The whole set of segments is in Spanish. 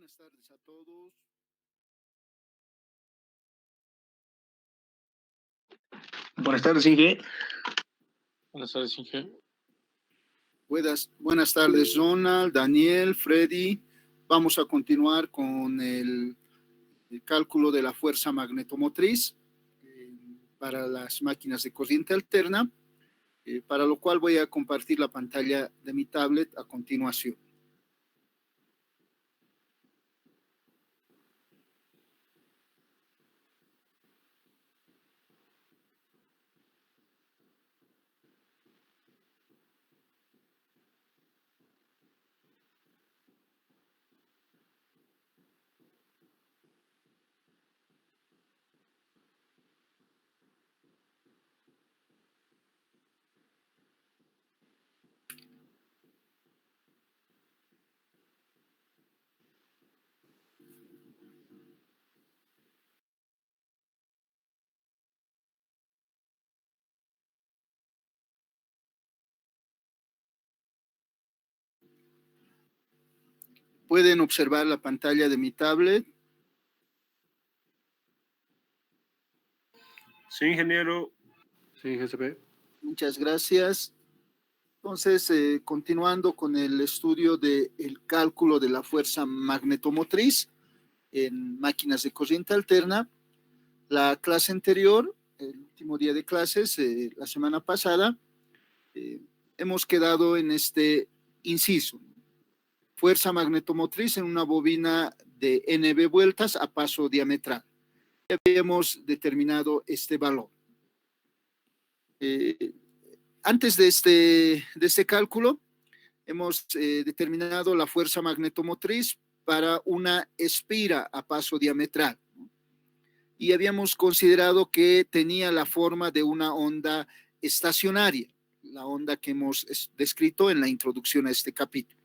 Buenas tardes a todos. Buenas tardes, Inge. Buenas tardes, Inge. Buenas tardes, Ronald, Daniel, Freddy. Vamos a continuar con el cálculo de la fuerza magnetomotriz para las máquinas de corriente alterna, para lo cual voy a compartir la pantalla de mi tablet a continuación. Pueden observar la pantalla de mi tablet. Sí, ingeniero. Sí, GCP. Muchas gracias. Entonces, continuando con el estudio del cálculo de la fuerza magnetomotriz en máquinas de corriente alterna, la clase anterior, el último día de clases, la semana pasada, hemos quedado en este inciso. Fuerza magnetomotriz en una bobina de NB vueltas a paso diametral. Ya habíamos determinado este valor. Antes de este cálculo, hemos determinado la fuerza magnetomotriz para una espira a paso diametral. Y habíamos considerado que tenía la forma de una onda estacionaria, la onda que hemos descrito en la introducción a este capítulo.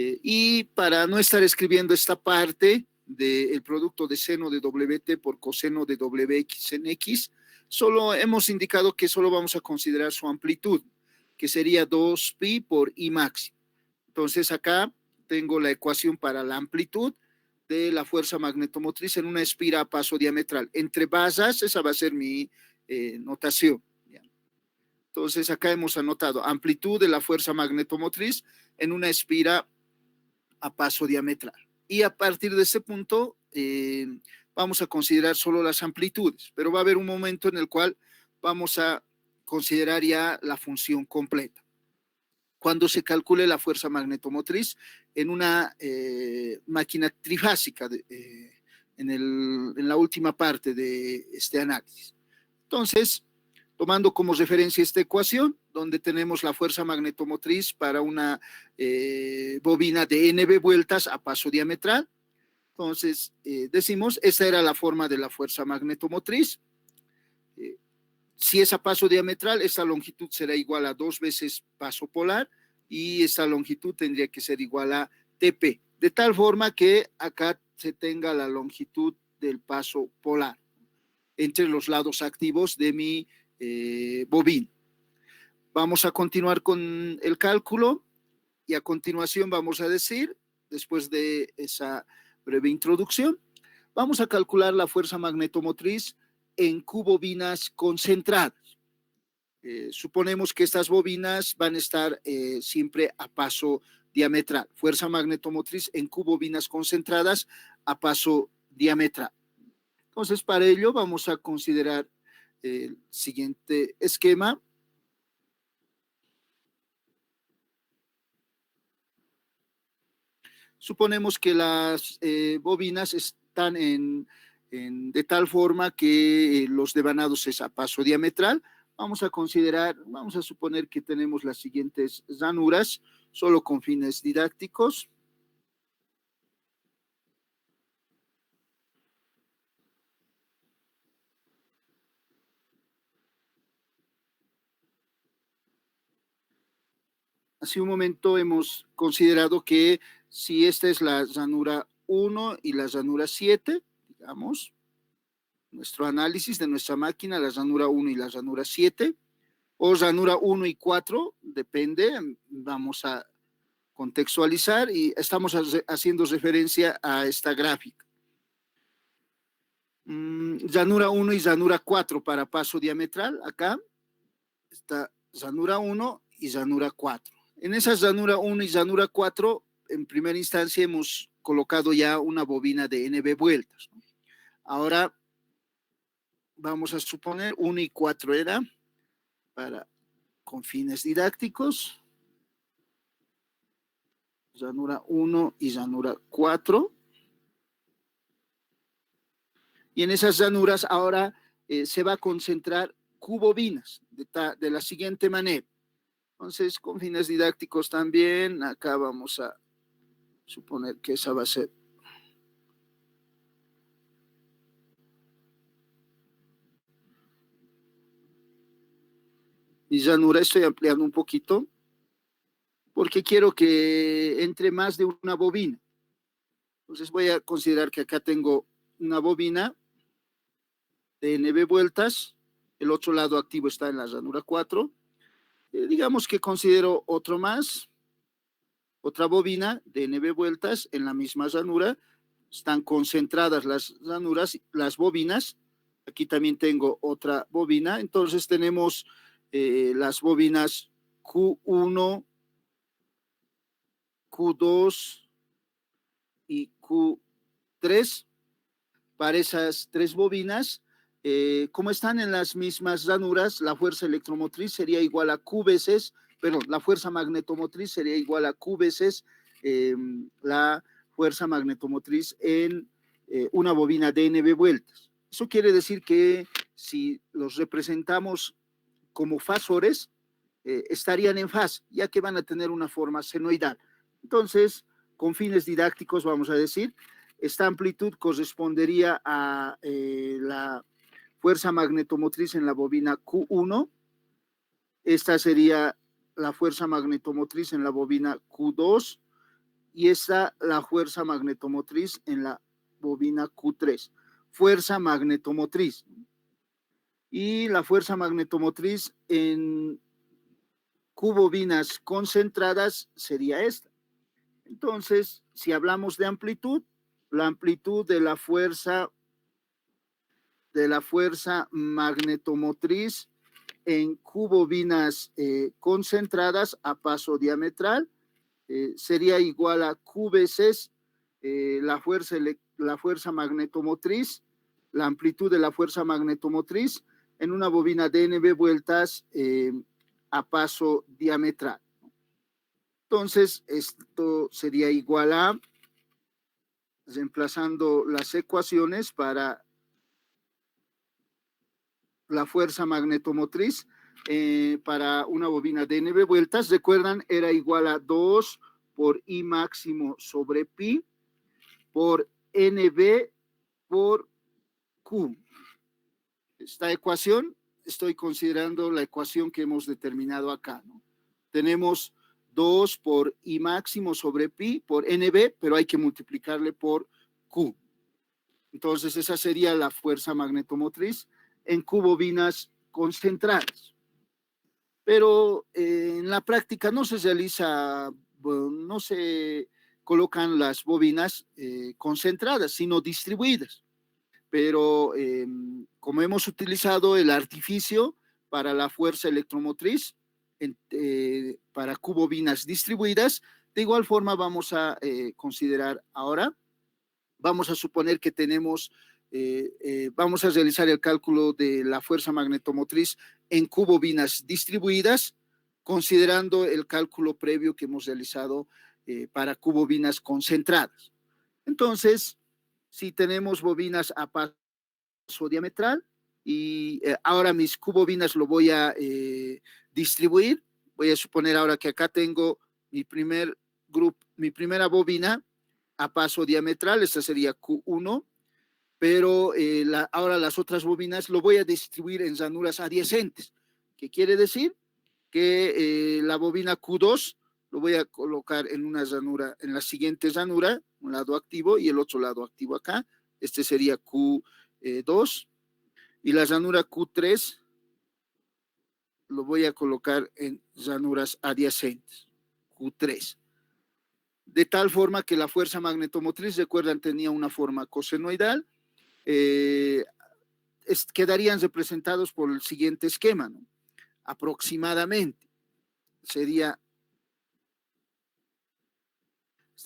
Y para no estar escribiendo esta parte del producto de seno de WT por coseno de WX en X, solo hemos indicado que solo vamos a considerar su amplitud, que sería 2pi por I máximo. Entonces acá tengo la ecuación para la amplitud de la fuerza magnetomotriz en una espira a paso diametral. Entre basas, esa va a ser mi notación. Entonces acá hemos anotado amplitud de la fuerza magnetomotriz en una espira a paso diametral. Y a partir de ese punto vamos a considerar solo las amplitudes, pero va a haber un momento en el cual vamos a considerar ya la función completa. Cuando se calcule la fuerza magnetomotriz en una máquina trifásica en la última parte de este análisis. Entonces, tomando como referencia esta ecuación, donde tenemos la fuerza magnetomotriz para una bobina de NB vueltas a paso diametral. Entonces, decimos, esa era la forma de la fuerza magnetomotriz. Si es a paso diametral, esta longitud será igual a 2 veces paso polar y esta longitud tendría que ser igual a TP, de tal forma que acá se tenga la longitud del paso polar entre los lados activos de mi bobina. Vamos a continuar con el cálculo y a continuación vamos a decir, después de esa breve introducción, vamos a calcular la fuerza magnetomotriz en Q-bobinas concentradas. Suponemos que estas bobinas van a estar siempre a paso diametral. Fuerza magnetomotriz en Q-bobinas concentradas a paso diametral. Entonces, para ello vamos a considerar el siguiente esquema. Suponemos que las bobinas están de tal forma que los devanados es a paso diametral. Vamos a suponer que tenemos las siguientes ranuras, solo con fines didácticos. Hace un momento hemos considerado que si esta es la ranura 1 y la ranura 7, digamos, nuestro análisis de nuestra máquina, la ranura 1 y la ranura 7, o ranura 1 y 4, depende, vamos a contextualizar y estamos haciendo referencia a esta gráfica. Llanura 1 y llanura 4 para paso diametral. Acá está llanura 1 y llanura 4. En esa llanura 1 y llanura 4, en primera instancia hemos colocado ya una bobina de NB vueltas, ¿no? Ahora vamos a suponer 1 y 4 era con fines didácticos. Llanura 1 y llanura 4. Y en esas llanuras ahora se va a concentrar Q-bobinas de la siguiente manera. Entonces, con fines didácticos también, acá vamos a suponer que esa va a ser. Mi llanura, estoy ampliando un poquito, porque quiero que entre más de una bobina. Entonces voy a considerar que acá tengo una bobina de NB vueltas, el otro lado activo está en la llanura 4. Digamos que considero otro más, otra bobina de NB vueltas en la misma llanura. Están concentradas las llanuras, las bobinas. Aquí también tengo otra bobina. Entonces tenemos las bobinas Q1, Q2 y Q3. Para esas tres bobinas, como están en las mismas llanuras, la fuerza electromotriz sería igual a Q veces, perdón, la fuerza magnetomotriz sería igual a Q veces la fuerza magnetomotriz en una bobina de NB vueltas. Eso quiere decir que si los representamos como fasores, estarían en fase, ya que van a tener una forma senoidal. Entonces, con fines didácticos, vamos a decir, esta amplitud correspondería a la fuerza magnetomotriz en la bobina Q1. Esta sería la fuerza magnetomotriz en la bobina Q2 y esta la fuerza magnetomotriz en la bobina Q3. Fuerza magnetomotriz. Y la fuerza magnetomotriz en Q bobinas concentradas sería esta. Entonces, si hablamos de amplitud, la amplitud de la fuerza magnetomotriz en Q bobinas concentradas a paso diametral sería igual a Q veces la fuerza magnetomotriz, la amplitud de la fuerza magnetomotriz en una bobina de NB vueltas a paso diametral. Entonces, esto sería igual a, reemplazando las ecuaciones para la fuerza magnetomotriz para una bobina de NB vueltas, recuerdan, era igual a 2 por I máximo sobre pi por NB por Q. Esta ecuación, estoy considerando la ecuación que hemos determinado acá, ¿no? Tenemos 2 por I máximo sobre pi por NB, pero hay que multiplicarle por Q. Entonces, esa sería la fuerza magnetomotriz en Q bobinas concentradas. Pero en la práctica no se realiza, bueno, no se colocan las bobinas concentradas, sino distribuidas. Pero como hemos utilizado el artificio para la fuerza electromotriz, para Q bobinas distribuidas, de igual forma vamos a considerar ahora, vamos a suponer que tenemos, vamos a realizar el cálculo de la fuerza magnetomotriz en Q bobinas distribuidas, considerando el cálculo previo que hemos realizado para Q bobinas concentradas. Entonces, si tenemos bobinas a paso diametral y ahora mis Q bobinas lo voy a distribuir, voy a suponer ahora que acá tengo mi primera bobina a paso diametral, esta sería Q1, pero ahora las otras bobinas lo voy a distribuir en llanuras adyacentes. ¿Qué quiere decir? Que la bobina Q2 lo voy a colocar en una llanura, en la siguiente llanura, un lado activo y el otro lado activo acá. Este sería Q2 y la llanura Q3 lo voy a colocar en llanuras adyacentes, Q3. de tal forma que la fuerza magnetomotriz, recuerdan, tenía una forma cosenoidal, quedarían representados por el siguiente esquema, ¿no? Aproximadamente esta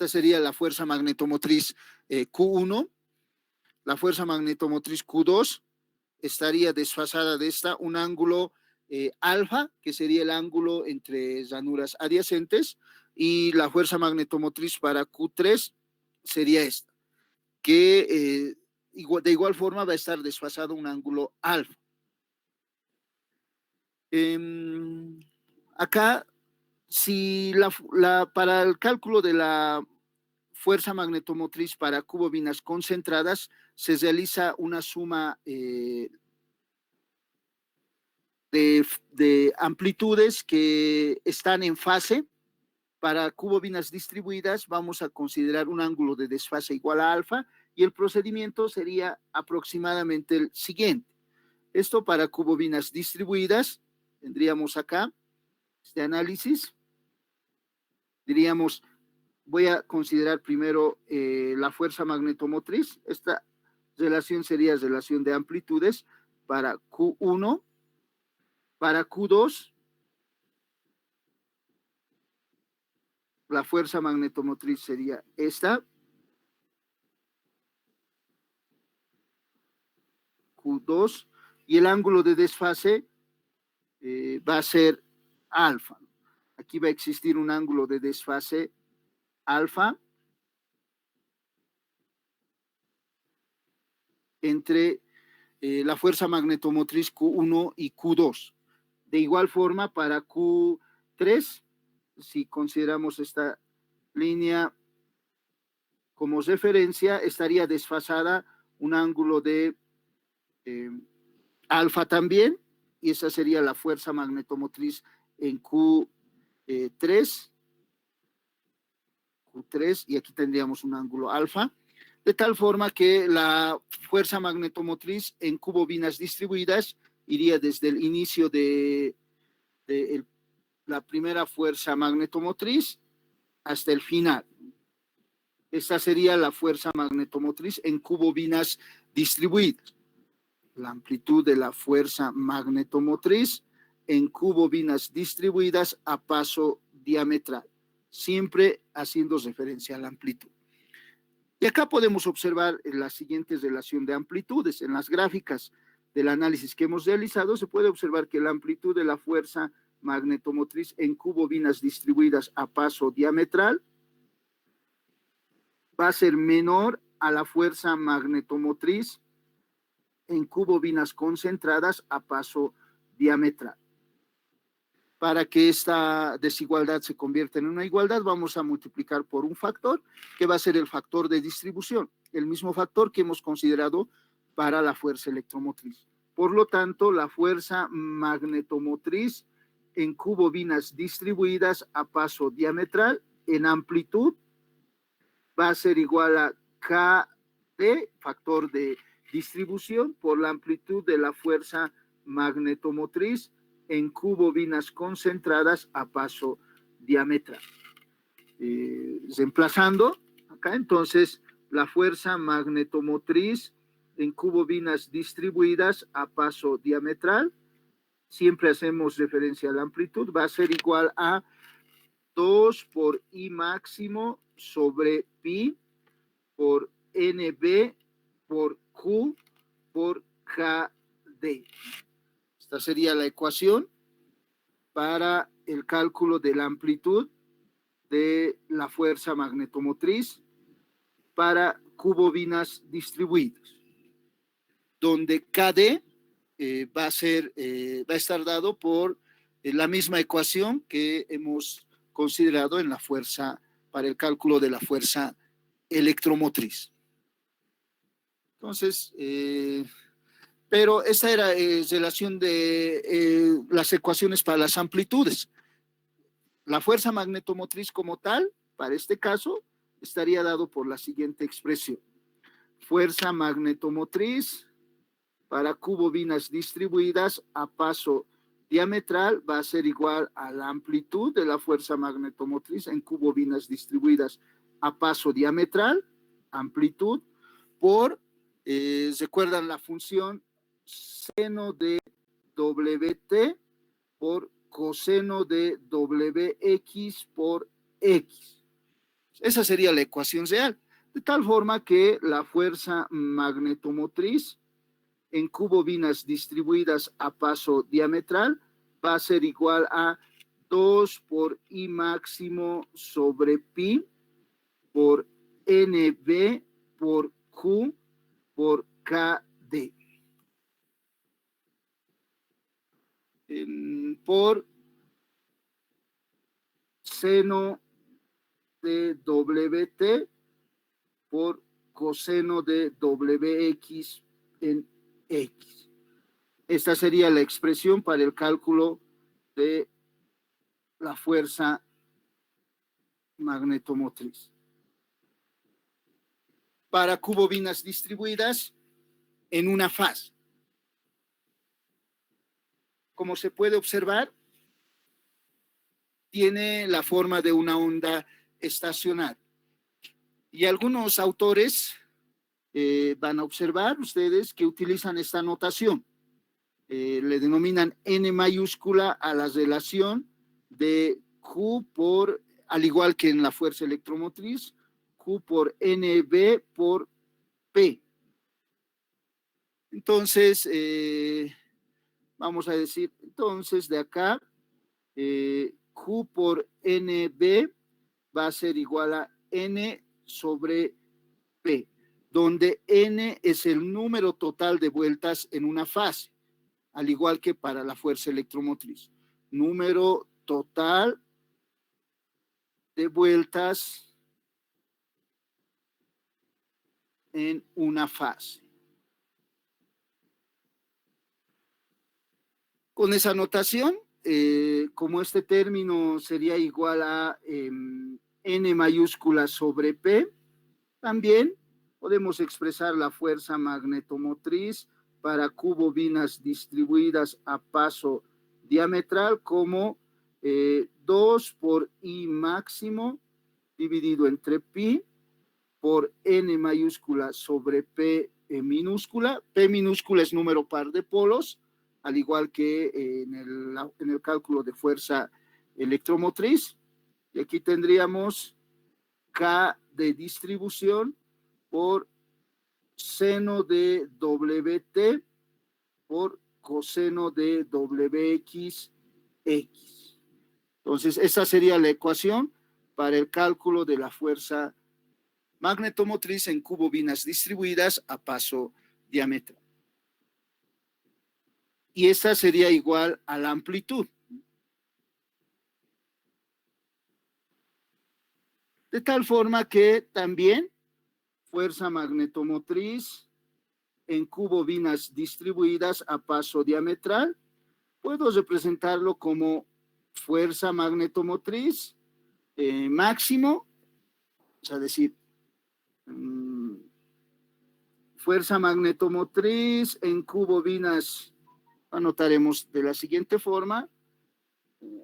sería la fuerza magnetomotriz Q1, la fuerza magnetomotriz Q2 estaría desfasada de esta un ángulo alfa, que sería el ángulo entre ranuras adyacentes, y la fuerza magnetomotriz para Q3 sería esta, que de igual forma va a estar desfasado un ángulo alfa. Acá, si para el cálculo de la fuerza magnetomotriz para cubobinas concentradas, se realiza una suma de amplitudes que están en fase. Para cubobinas distribuidas vamos a considerar un ángulo de desfase igual a alfa, y el procedimiento sería aproximadamente el siguiente. Esto para cubobinas distribuidas, tendríamos acá este análisis, diríamos, voy a considerar primero la fuerza magnetomotriz. Esta relación sería relación de amplitudes para Q1, para Q2, la fuerza magnetomotriz sería esta, Q2, y el ángulo de desfase va a ser alfa. Aquí va a existir un ángulo de desfase alfa entre la fuerza magnetomotriz Q1 y Q2. De igual forma, para Q3, si consideramos esta línea como referencia, estaría desfasada un ángulo de alfa también, y esa sería la fuerza magnetomotriz en Q3, y aquí tendríamos un ángulo alfa, de tal forma que la fuerza magnetomotriz en cubobinas distribuidas iría desde el inicio de la primera fuerza magnetomotriz hasta el final. Esta sería la fuerza magnetomotriz en cubobinas distribuidas. La amplitud de la fuerza magnetomotriz en cubobinas distribuidas a paso diametral, siempre haciendo referencia a la amplitud. Y acá podemos observar la siguiente relación de amplitudes. En las gráficas del análisis que hemos realizado, se puede observar que la amplitud de la fuerza magnetomotriz en cubobinas distribuidas a paso diametral va a ser menor a la fuerza magnetomotriz en cubobinas concentradas a paso diametral. Para que esta desigualdad se convierta en una igualdad, vamos a multiplicar por un factor, que va a ser el factor de distribución, el mismo factor que hemos considerado para la fuerza electromotriz. Por lo tanto, la fuerza magnetomotriz en cubobinas distribuidas a paso diametral en amplitud va a ser igual a KD, factor de distribución, por la amplitud de la fuerza magnetomotriz en cubobinas concentradas a paso diametral. Reemplazando acá, entonces, la fuerza magnetomotriz en cubobinas distribuidas a paso diametral, siempre hacemos referencia a la amplitud, va a ser igual a 2 por I máximo sobre pi por NB por Q por KD. Esta sería la ecuación para el cálculo de la amplitud de la fuerza magnetomotriz para cubobinas distribuidas, donde KD va a estar dado por la misma ecuación que hemos considerado en la fuerza, para el cálculo de la fuerza electromotriz. Entonces, pero esta era relación de las ecuaciones para las amplitudes. La fuerza magnetomotriz como tal, para este caso, estaría dado por la siguiente expresión. Fuerza magnetomotriz para cubobinas distribuidas a paso diametral va a ser igual a la amplitud de la fuerza magnetomotriz en cubobinas distribuidas a paso diametral, amplitud, por, recuerdan la función seno de WT por coseno de WX por X. Esa sería la ecuación real, de tal forma que la fuerza magnetomotriz en cubobinas distribuidas a paso diametral va a ser igual a 2 por I máximo sobre pi por NB por Q por KD. Por seno de WT por coseno de WX en X. Esta sería la expresión para el cálculo de la fuerza magnetomotriz. Para cubobinas distribuidas en una fase. Como se puede observar, tiene la forma de una onda estacionaria. Y algunos autores van a observar ustedes que utilizan esta notación. Le denominan N mayúscula a la relación de Q por, al igual que en la fuerza electromotriz, Q por NB por P. Entonces, vamos a decir, entonces de acá, Q por NB va a ser igual a N sobre P, donde N es el número total de vueltas en una fase, al igual que para la fuerza electromotriz. Número total de vueltas en una fase. Con esa notación, como este término sería igual a N mayúscula sobre P, también podemos expresar la fuerza magnetomotriz para cubobinas distribuidas a paso diametral como 2 por I máximo dividido entre pi por N mayúscula sobre P minúscula. P minúscula es número par de polos, al igual que en el cálculo de fuerza electromotriz. Y aquí tendríamos K de distribución por seno de WT por coseno de WX X. Entonces, esa sería la ecuación para el cálculo de la fuerza magnetomotriz en cubobinas distribuidas a paso diametral. Y esta sería igual a la amplitud. De tal forma que también fuerza magnetomotriz en cubobinas distribuidas a paso diametral, puedo representarlo como fuerza magnetomotriz máximo, o sea, decir, fuerza magnetomotriz en cubobinas, anotaremos de la siguiente forma,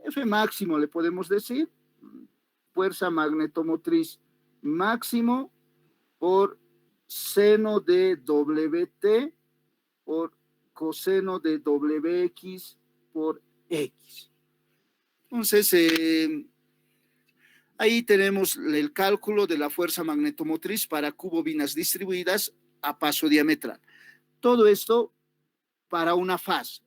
F máximo le podemos decir, fuerza magnetomotriz máximo por seno de WT por coseno de WX por X. Entonces, ahí tenemos el cálculo de la fuerza magnetomotriz para cubobinas distribuidas a paso diametral. Todo esto para una fase.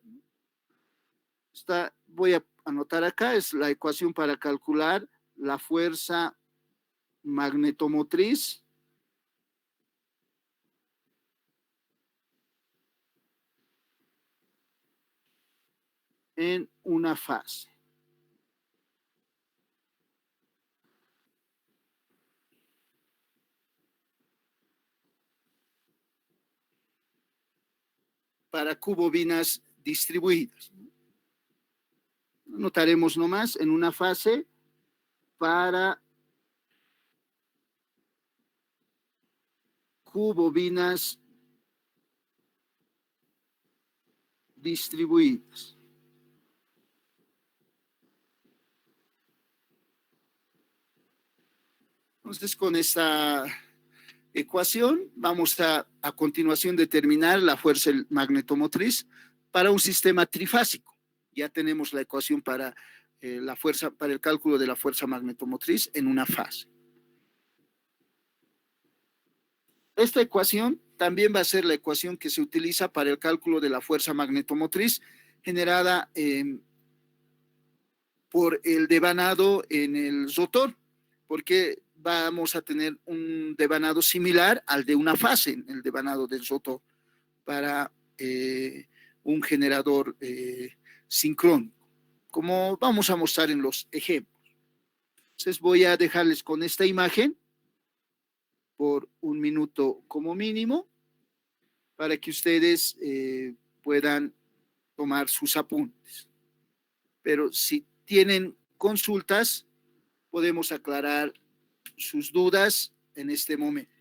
Voy a anotar acá, es la ecuación para calcular la fuerza magnetomotriz en una fase. Para cubobinas distribuidas. Notaremos nomás en una fase para cubobinas distribuidas. Entonces, con esta ecuación vamos a continuación determinar la fuerza magnetomotriz para un sistema trifásico. Ya tenemos la ecuación para la fuerza, para el cálculo de la fuerza magnetomotriz en una fase. Esta ecuación también va a ser la ecuación que se utiliza para el cálculo de la fuerza magnetomotriz generada por el devanado en el rotor, porque vamos a tener un devanado similar al de una fase, el devanado del rotor, para un generador sincrónico, como vamos a mostrar en los ejemplos. Entonces voy a dejarles con esta imagen por un minuto como mínimo, para que ustedes puedan tomar sus apuntes. Pero si tienen consultas, podemos aclarar sus dudas en este momento.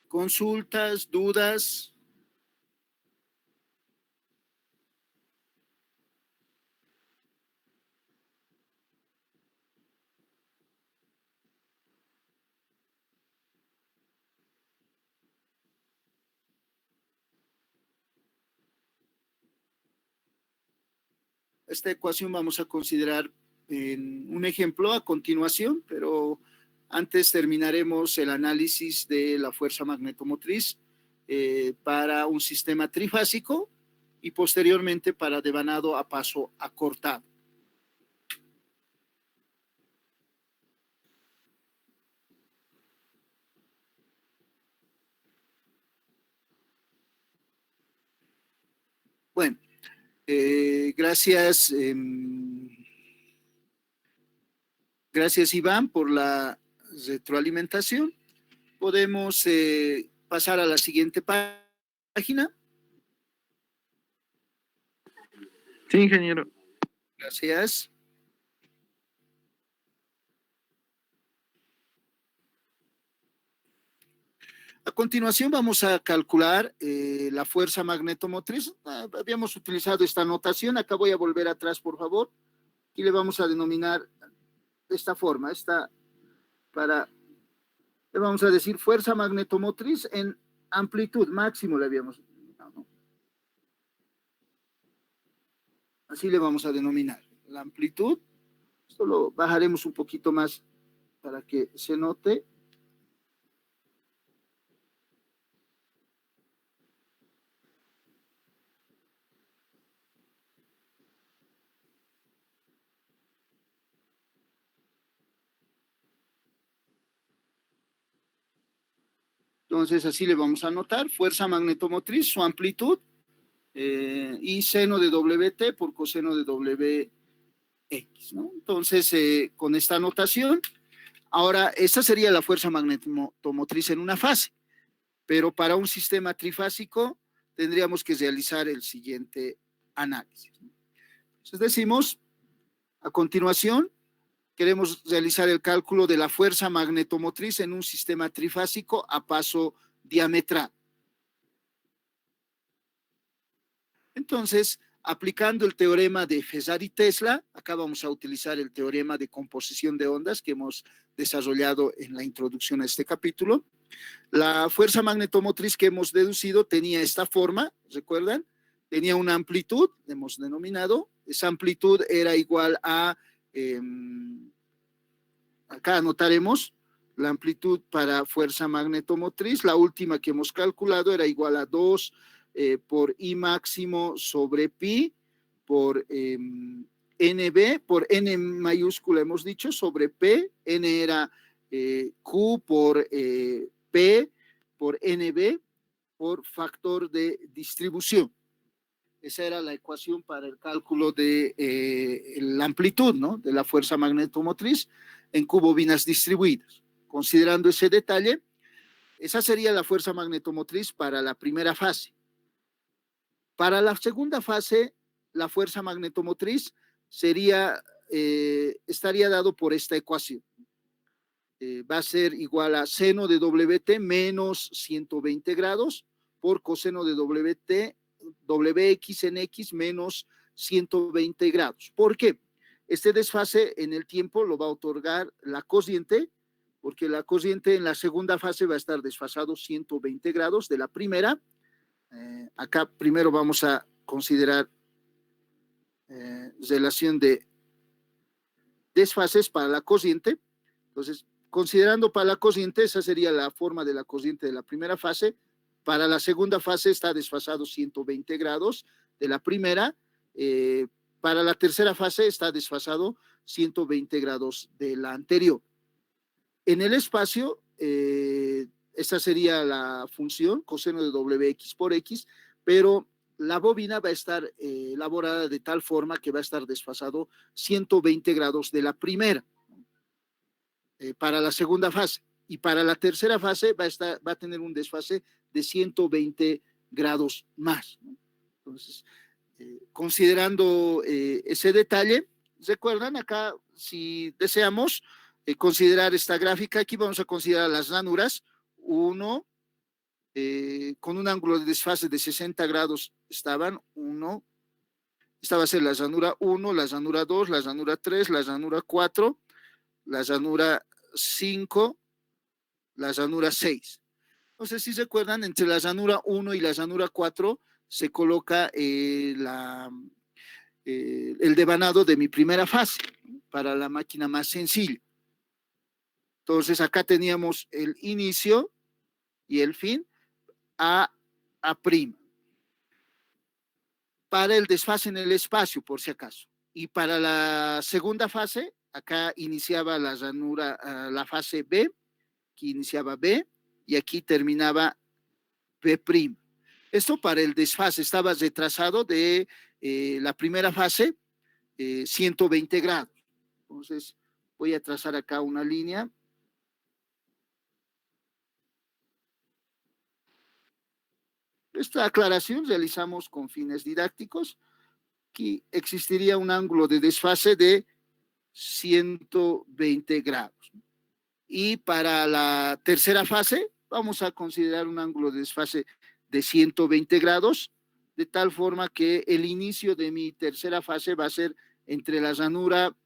Consultas, dudas. Esta ecuación vamos a considerar en un ejemplo a continuación, pero antes terminaremos el análisis de la fuerza magnetomotriz para un sistema trifásico y posteriormente para devanado a paso acortado. Bueno, gracias. Gracias, Iván, por la retroalimentación. Podemos pasar a la siguiente página. Sí, ingeniero. Gracias. A continuación vamos a calcular la fuerza magnetomotriz. Habíamos utilizado esta notación. Acá voy a volver atrás, por favor. Y le vamos a denominar de esta forma. Le vamos a decir fuerza magnetomotriz en amplitud máximo le habíamos denominado, ¿no? Así le vamos a denominar. La amplitud. Esto lo bajaremos un poquito más para que se note. Entonces, así le vamos a anotar, fuerza magnetomotriz, su amplitud, y seno de WT por coseno de WX, ¿no? Entonces, con esta anotación, ahora, esta sería la fuerza magnetomotriz en una fase, pero para un sistema trifásico tendríamos que realizar el siguiente análisis. Entonces, decimos, a continuación, queremos realizar el cálculo de la fuerza magnetomotriz en un sistema trifásico a paso diametral. Entonces, aplicando el teorema de Fesar y Tesla, acá vamos a utilizar el teorema de composición de ondas que hemos desarrollado en la introducción a este capítulo. La fuerza magnetomotriz que hemos deducido tenía esta forma, ¿recuerdan? Tenía una amplitud, hemos denominado, esa amplitud era igual a... acá anotaremos la amplitud para fuerza magnetomotriz. La última que hemos calculado era igual a 2 por I máximo sobre pi por NB, por N mayúscula hemos dicho, sobre P. N era Q por P por NB por factor de distribución. Esa era la ecuación para el cálculo de la amplitud, ¿no?, de la fuerza magnetomotriz en cubobinas distribuidas. Considerando ese detalle, esa sería la fuerza magnetomotriz para la primera fase. Para la segunda fase, la fuerza magnetomotriz estaría dado por esta ecuación. Va a ser igual a seno de WT menos 120 grados por coseno de WX en X menos 120 grados. ¿Por qué? Este desfase en el tiempo lo va a otorgar la cociente, porque la cociente en la segunda fase va a estar desfasado 120 grados de la primera. Acá primero vamos a considerar relación de desfases para la cociente. Entonces, considerando para la cociente, esa sería la forma de la cociente de la primera fase. Para la segunda fase está desfasado 120 grados de la primera. Para la tercera fase está desfasado 120 grados de la anterior. En el espacio, esa sería la función, coseno de WX por X, pero la bobina va a estar elaborada de tal forma que va a estar desfasado 120 grados de la primera para la segunda fase. Y para la tercera fase va a tener un desfase de 120 grados más, ¿no? Entonces, considerando ese detalle, recuerdan acá, si deseamos considerar esta gráfica, aquí vamos a considerar las ranuras. 1, con un ángulo de desfase de 60 grados estaban 1, esta va a ser la ranura 1, la ranura 2, la ranura 3, la ranura 4, la ranura 5, la ranura 6. Entonces, si se acuerdan, entre la ranura 1 y la ranura 4 se coloca el devanado de mi primera fase para la máquina más sencilla. Entonces, acá teníamos el inicio y el fin A'. Para el desfase en el espacio, por si acaso. Y para la segunda fase, acá iniciaba la ranura, la fase B, aquí iniciaba B, y aquí terminaba B'. Esto para el desfase estaba retrasado de la primera fase, 120 grados. Entonces, voy a trazar acá una línea. Esta aclaración realizamos con fines didácticos. Aquí existiría un ángulo de desfase de 120 grados. Y para la tercera fase, vamos a considerar un ángulo de desfase de 120 grados, de tal forma que el inicio de mi tercera fase va a ser entre la ranura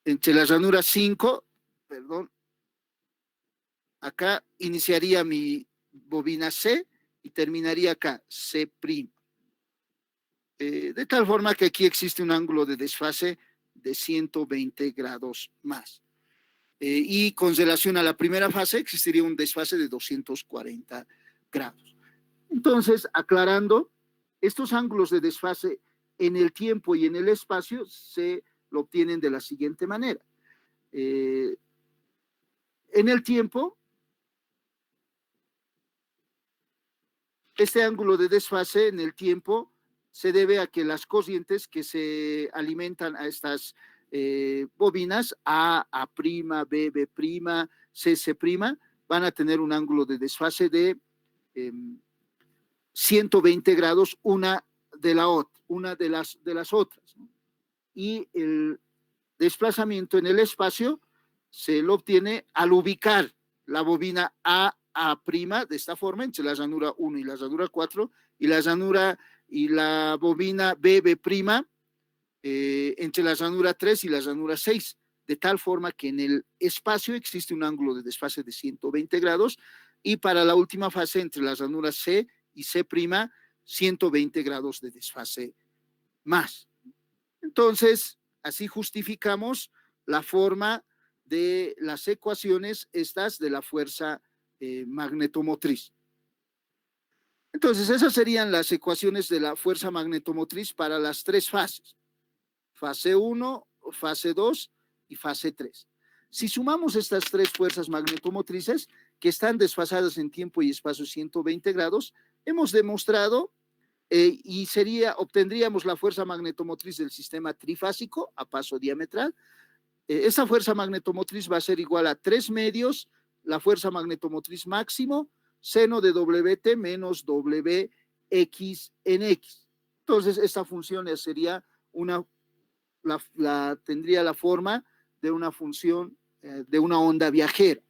entre la ranura 5, perdón, acá iniciaría mi bobina C y terminaría acá, C'. De tal forma que aquí existe un ángulo de desfase de 120 grados más. Y con relación a la primera fase existiría un desfase de 240 grados. Entonces, aclarando, estos ángulos de desfase en el tiempo y en el espacio se lo obtienen de la siguiente manera. En el tiempo, este ángulo de desfase en el tiempo se debe a que las cocientes que se alimentan a estas bobinas, A', B', B', C', van a tener un ángulo de desfase de 120 grados una de las otras, ¿no? Y el desplazamiento en el espacio se lo obtiene al ubicar la bobina A' de esta forma, entre la ranura 1 y la ranura 4, y la bobina B', entre la ranura 3 y la ranura 6, de tal forma que en el espacio existe un ángulo de desfase de 120 grados, y para la última fase, entre la ranura C y C', 120 grados de desfase más. Entonces, así justificamos la forma de las ecuaciones estas de la fuerza magnetomotriz. Entonces, esas serían las ecuaciones de la fuerza magnetomotriz para las tres fases. Fase 1, fase 2 y fase 3. Si sumamos estas tres fuerzas magnetomotrices, que están desfasadas en tiempo y espacio 120 grados, hemos demostrado y obtendríamos la fuerza magnetomotriz del sistema trifásico a paso diametral. Esa fuerza magnetomotriz va a ser igual a 3 medios, la fuerza magnetomotriz máximo, seno de WT menos WX en X. Entonces, esta función sería tendría la forma de una función de una onda viajera.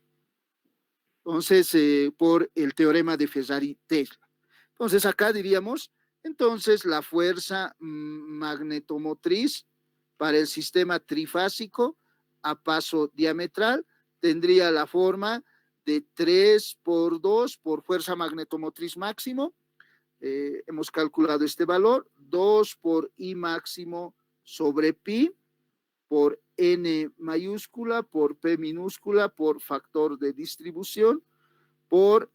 Entonces, por el teorema de Ferrari-Tesla. Entonces, acá diríamos, entonces, la fuerza magnetomotriz para el sistema trifásico a paso diametral tendría la forma de 3 por 2 por fuerza magnetomotriz máximo. Hemos calculado este valor, 2 por I máximo sobre pi, por N mayúscula, por P minúscula, por factor de distribución, por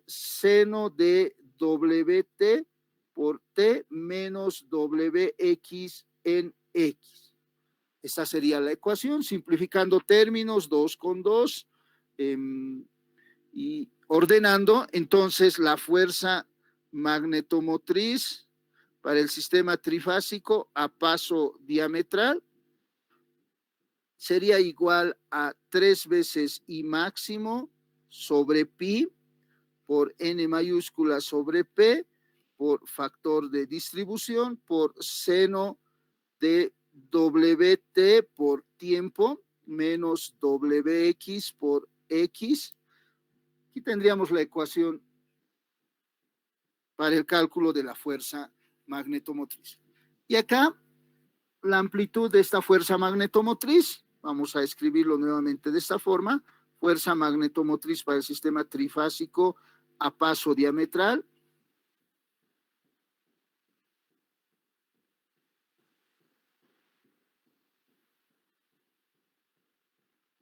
seno de WT por T menos WX en X. Esta sería la ecuación, simplificando términos, 2 con 2, y ordenando, entonces, la fuerza magnetomotriz para el sistema trifásico a paso diametral sería igual a 3 veces I máximo sobre pi por N mayúscula sobre P por factor de distribución por seno de WT por tiempo menos WX por X. Aquí tendríamos la ecuación para el cálculo de la fuerza magnetomotriz. Y acá la amplitud de esta fuerza magnetomotriz, vamos a escribirlo nuevamente de esta forma, fuerza magnetomotriz para el sistema trifásico a paso diametral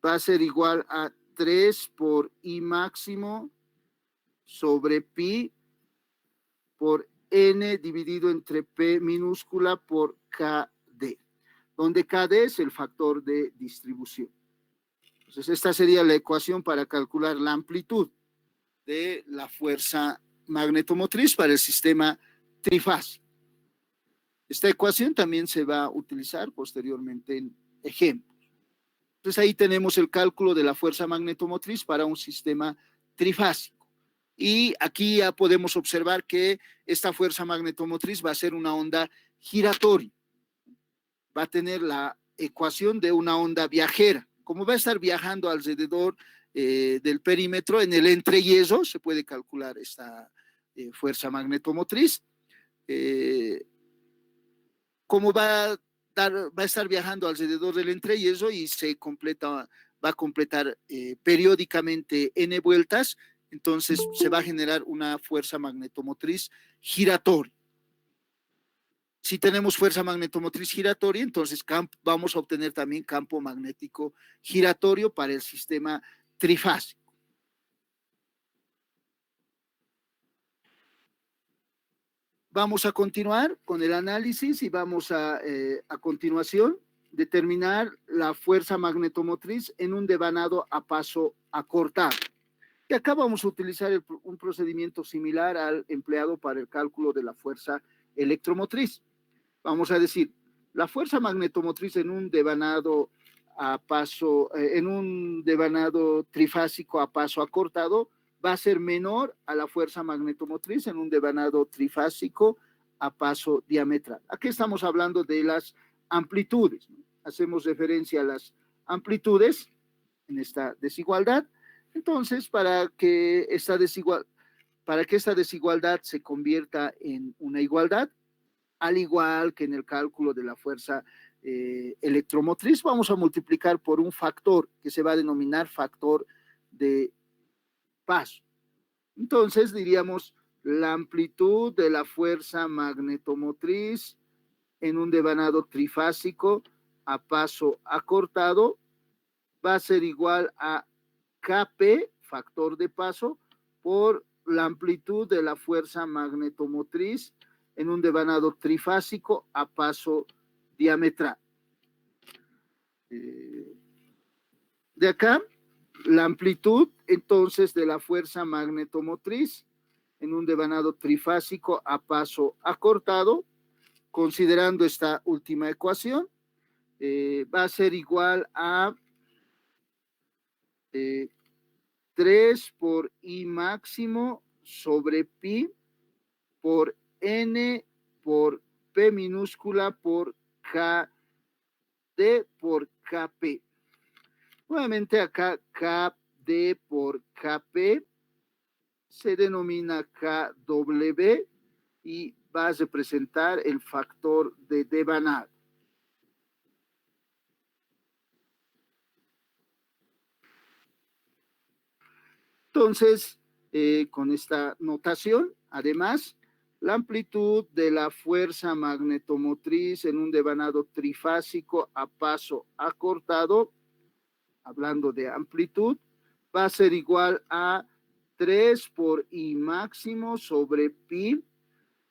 va a ser igual a 3 por I máximo sobre pi por N dividido entre P minúscula por KD, donde KD es el factor de distribución. Entonces, esta sería la ecuación para calcular la amplitud de la fuerza magnetomotriz para el sistema trifásico. Esta ecuación también se va a utilizar posteriormente en ejemplos. Entonces, ahí tenemos el cálculo de la fuerza magnetomotriz para un sistema trifásico. Y aquí ya podemos observar que esta fuerza magnetomotriz va a ser una onda giratoria. Va a tener la ecuación de una onda viajera. Como va a estar viajando alrededor del perímetro, en el entreyeso se puede calcular esta fuerza magnetomotriz. Como va a estar viajando alrededor del entreyeso y va a completar periódicamente n vueltas, entonces se va a generar una fuerza magnetomotriz giratoria. Si tenemos fuerza magnetomotriz giratoria, entonces vamos a obtener también campo magnético giratorio para el sistema trifásico. Vamos a continuar con el análisis y vamos a continuación determinar la fuerza magnetomotriz en un devanado a paso acortado. Y acá vamos a utilizar un procedimiento similar al empleado para el cálculo de la fuerza electromotriz. Vamos a decir, la fuerza magnetomotriz en un devanado trifásico a paso acortado va a ser menor a la fuerza magnetomotriz en un devanado trifásico a paso diametral. Aquí estamos hablando de las amplitudes, ¿no? Hacemos referencia a las amplitudes en esta desigualdad. Entonces, para que esta desigualdad se convierta en una igualdad, al igual que en el cálculo de la fuerza electromotriz, vamos a multiplicar por un factor que se va a denominar factor de paso. Entonces, diríamos, la amplitud de la fuerza magnetomotriz en un devanado trifásico a paso acortado va a ser igual a Kp, factor de paso, por la amplitud de la fuerza magnetomotriz en un devanado trifásico a paso diametral. De acá, la amplitud entonces de la fuerza magnetomotriz en un devanado trifásico a paso acortado, considerando esta última ecuación, va a ser igual a 3 por I máximo sobre pi por N por P minúscula por KD por KP. Nuevamente acá KD por KP se denomina KW y va a representar el factor de devanado. Entonces, con esta notación, además, la amplitud de la fuerza magnetomotriz en un devanado trifásico a paso acortado, hablando de amplitud, va a ser igual a 3 por I máximo sobre pi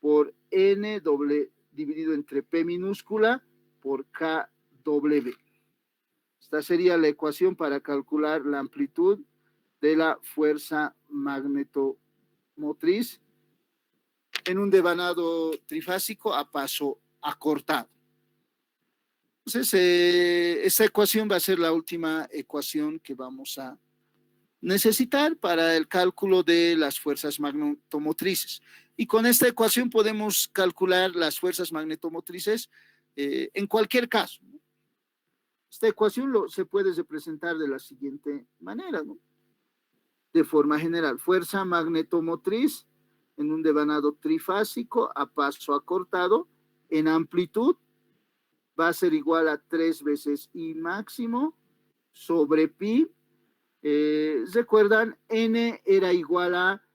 por N doble dividido entre P minúscula por KW. Esta sería la ecuación para calcular la amplitud de la fuerza magnetomotriz en un devanado trifásico a paso acortado. Entonces, esta ecuación va a ser la última ecuación que vamos a necesitar para el cálculo de las fuerzas magnetomotrices. Y con esta ecuación podemos calcular las fuerzas magnetomotrices en cualquier caso. Esta ecuación se puede representar de la siguiente manera, ¿no? De forma general, fuerza magnetomotriz en un devanado trifásico a paso acortado en amplitud va a ser igual a 3 veces I máximo sobre pi. ¿Recuerdan? N era igual a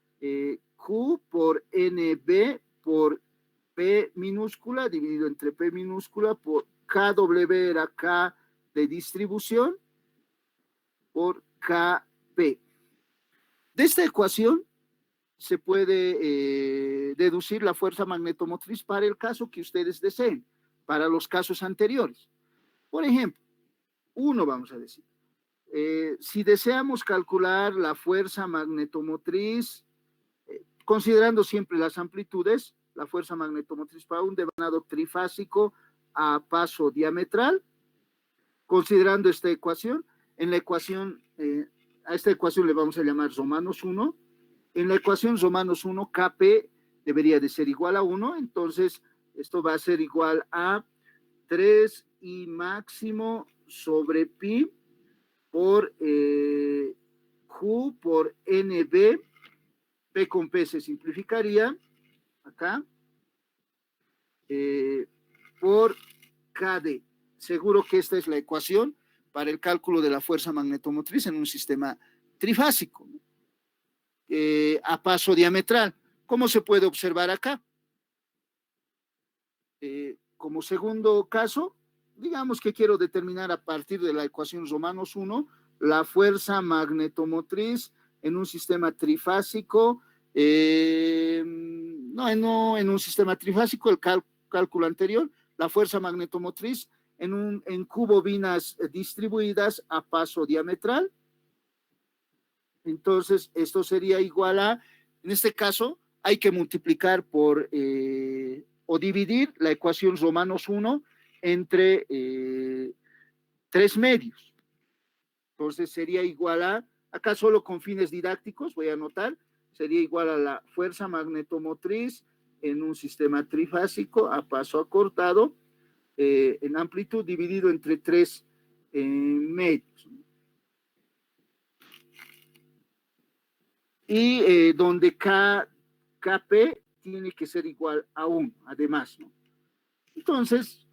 Q por NB por P minúscula dividido entre P minúscula por KW era K de distribución por KP. De esta ecuación se puede deducir la fuerza magnetomotriz para el caso que ustedes deseen, para los casos anteriores. Por ejemplo, uno vamos a decir, si deseamos calcular la fuerza magnetomotriz, considerando siempre las amplitudes, la fuerza magnetomotriz para un devanado trifásico a paso diametral, considerando esta ecuación, en la ecuación, a esta ecuación le vamos a llamar ρ-1, en la ecuación ρ-1, Kp debería de ser igual a 1, entonces esto va a ser igual a 3I máximo sobre pi por Q por NB, P con P se simplificaría, acá, por KD. Seguro que esta es la ecuación para el cálculo de la fuerza magnetomotriz en un sistema trifásico, ¿no? A paso diametral. ¿Cómo se puede observar acá? Como segundo caso, digamos que quiero determinar a partir de la ecuación ρ-1 la fuerza magnetomotriz en un sistema trifásico, no en un sistema trifásico, el cálculo anterior, la fuerza magnetomotriz en cubobinas distribuidas a paso diametral. Entonces, esto sería igual a, en este caso, hay que multiplicar por, o dividir la ecuación ρ-1 entre 3 medios. Entonces, sería igual a, acá solo con fines didácticos, voy a anotar, sería igual a la fuerza magnetomotriz en un sistema trifásico a paso acortado, en amplitud dividido entre 3 medios. Y donde Kp tiene que ser igual a 1, además, ¿no? Entonces,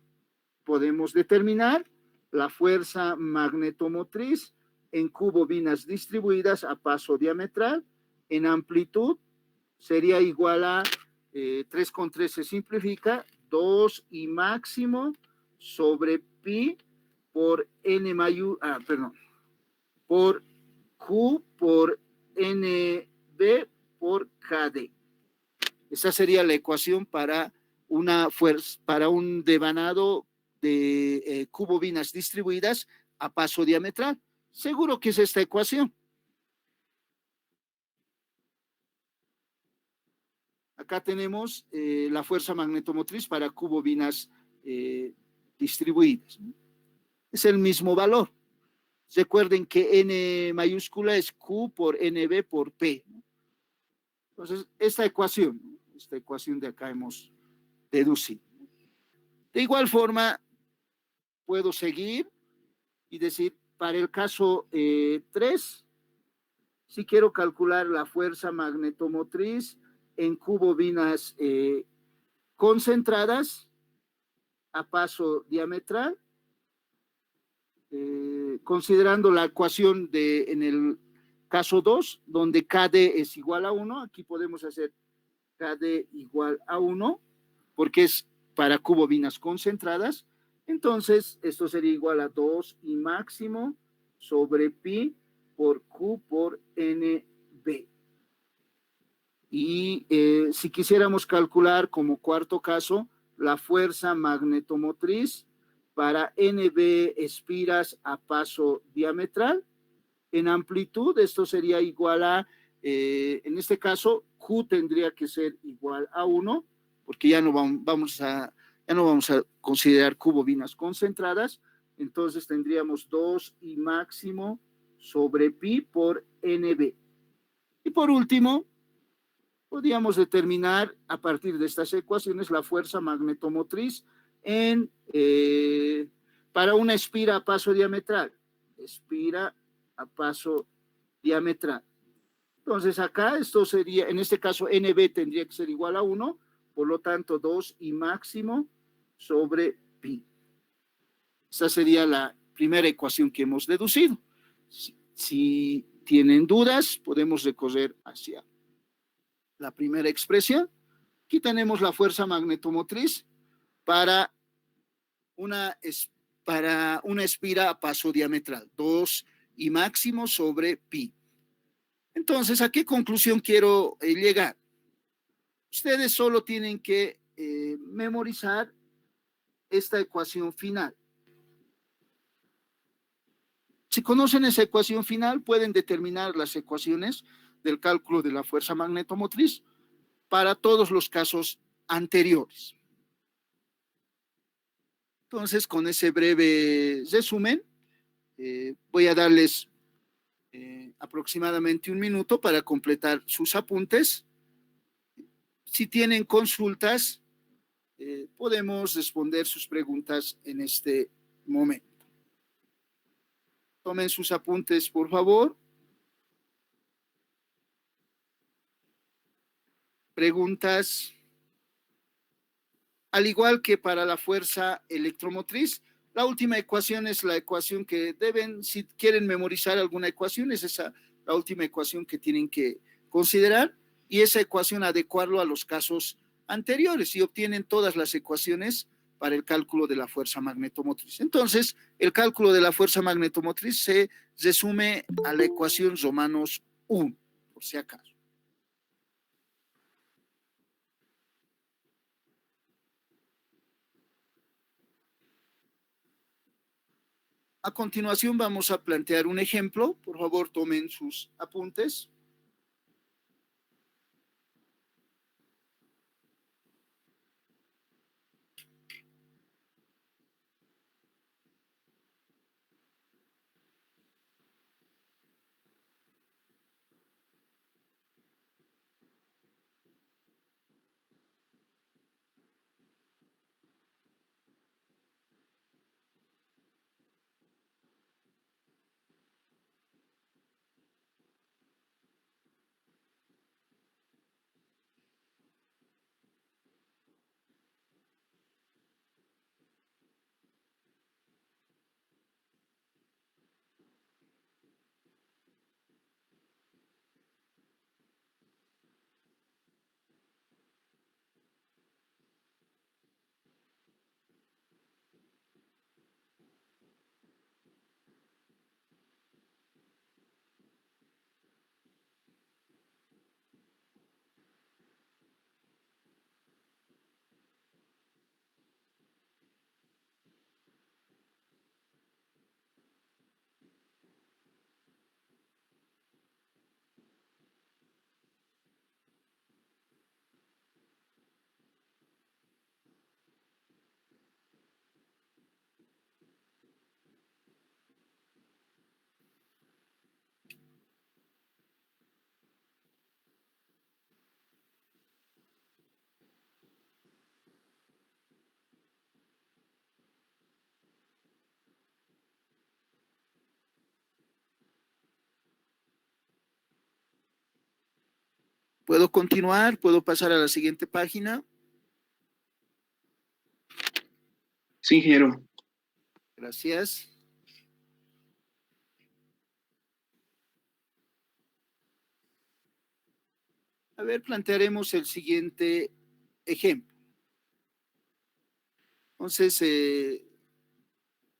podemos determinar la fuerza magnetomotriz en cubobinas distribuidas a paso diametral, en amplitud, sería igual a 3 con 3 se simplifica, 2I máximo sobre pi por N por Q por NB por KD. Esa sería la ecuación para una fuerza, para un devanado de cubobinas distribuidas a paso diametral. Seguro que es esta ecuación. Acá tenemos la fuerza magnetomotriz para cubobinas distribuidas. Es el mismo valor. Recuerden que N mayúscula es Q por NB por P. Entonces, esta ecuación de acá hemos deducido. De igual forma, puedo seguir y decir, para el caso 3, si quiero calcular la fuerza magnetomotriz en cubobinas concentradas a paso diametral, considerando la ecuación en el caso 2, donde KD es igual a 1, aquí podemos hacer KD igual a 1, porque es para cubobinas concentradas. Entonces, esto sería igual a 2 y máximo sobre pi por Q por NB. Y si quisiéramos calcular como cuarto caso la fuerza magnetomotriz para NB espiras a paso diametral, en amplitud esto sería igual a, en este caso, Q tendría que ser igual a 1, porque ya no vamos a considerar cubobinas concentradas, entonces tendríamos 2 y máximo sobre pi por NB. Y por último, podríamos determinar a partir de estas ecuaciones la fuerza magnetomotriz para una espira a paso diametral. Espira a paso diametral. Entonces acá esto sería, en este caso NB tendría que ser igual a 1, por lo tanto 2 y máximo sobre pi. Esa sería la primera ecuación que hemos deducido. Si tienen dudas, podemos recorrer hacia la primera expresión. Aquí tenemos la fuerza magnetomotriz para una espira a paso diametral, 2 y máximo sobre pi. Entonces, ¿a qué conclusión quiero llegar? Ustedes solo tienen que memorizar esta ecuación final. Si conocen esa ecuación final, pueden determinar las ecuaciones del cálculo de la fuerza magnetomotriz para todos los casos anteriores. Entonces, con ese breve resumen, voy a darles aproximadamente 1 minuto para completar sus apuntes. Si tienen consultas, podemos responder sus preguntas en este momento. Tomen sus apuntes, por favor. Preguntas. Al igual que para la fuerza electromotriz, la última ecuación es la ecuación que deben, si quieren memorizar alguna ecuación, es esa la última ecuación que tienen que considerar, y esa ecuación adecuarlo a los casos anteriores y obtienen todas las ecuaciones para el cálculo de la fuerza magnetomotriz. Entonces, el cálculo de la fuerza magnetomotriz se resume a la ecuación Romanos 1, por si acaso. A continuación vamos a plantear un ejemplo. Por favor, tomen sus apuntes. ¿Puedo continuar? ¿Puedo pasar a la siguiente página? Sí, ingeniero. Gracias. A ver, plantearemos el siguiente ejemplo. Entonces,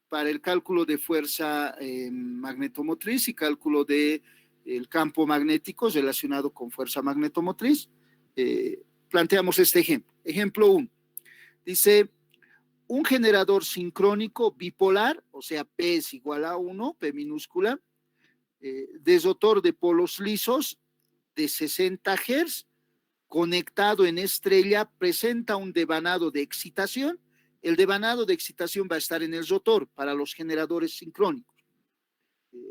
para el cálculo de fuerza magnetomotriz y cálculo de el campo magnético relacionado con fuerza magnetomotriz, planteamos este ejemplo. Ejemplo 1. Dice, un generador sincrónico bipolar, o sea, P es igual a 1, P minúscula, desdotor de polos lisos de 60 Hz, conectado en estrella, presenta un devanado de excitación. El devanado de excitación va a estar en el rotor para los generadores sincrónicos.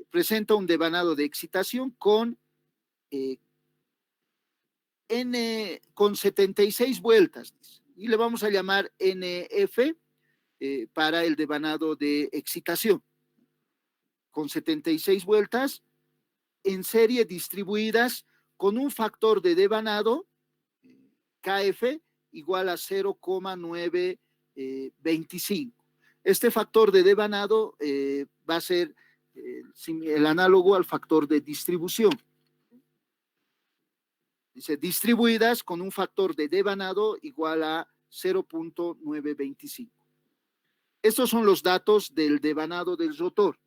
Presenta un devanado de excitación con con 76 vueltas, y le vamos a llamar NF para el devanado de excitación, con 76 vueltas en serie distribuidas con un factor de devanado KF igual a 0,925. Este factor de devanado va a ser el análogo al factor de distribución. Dice, distribuidas con un factor de devanado igual a 0,925. Estos son los datos del devanado del rotor,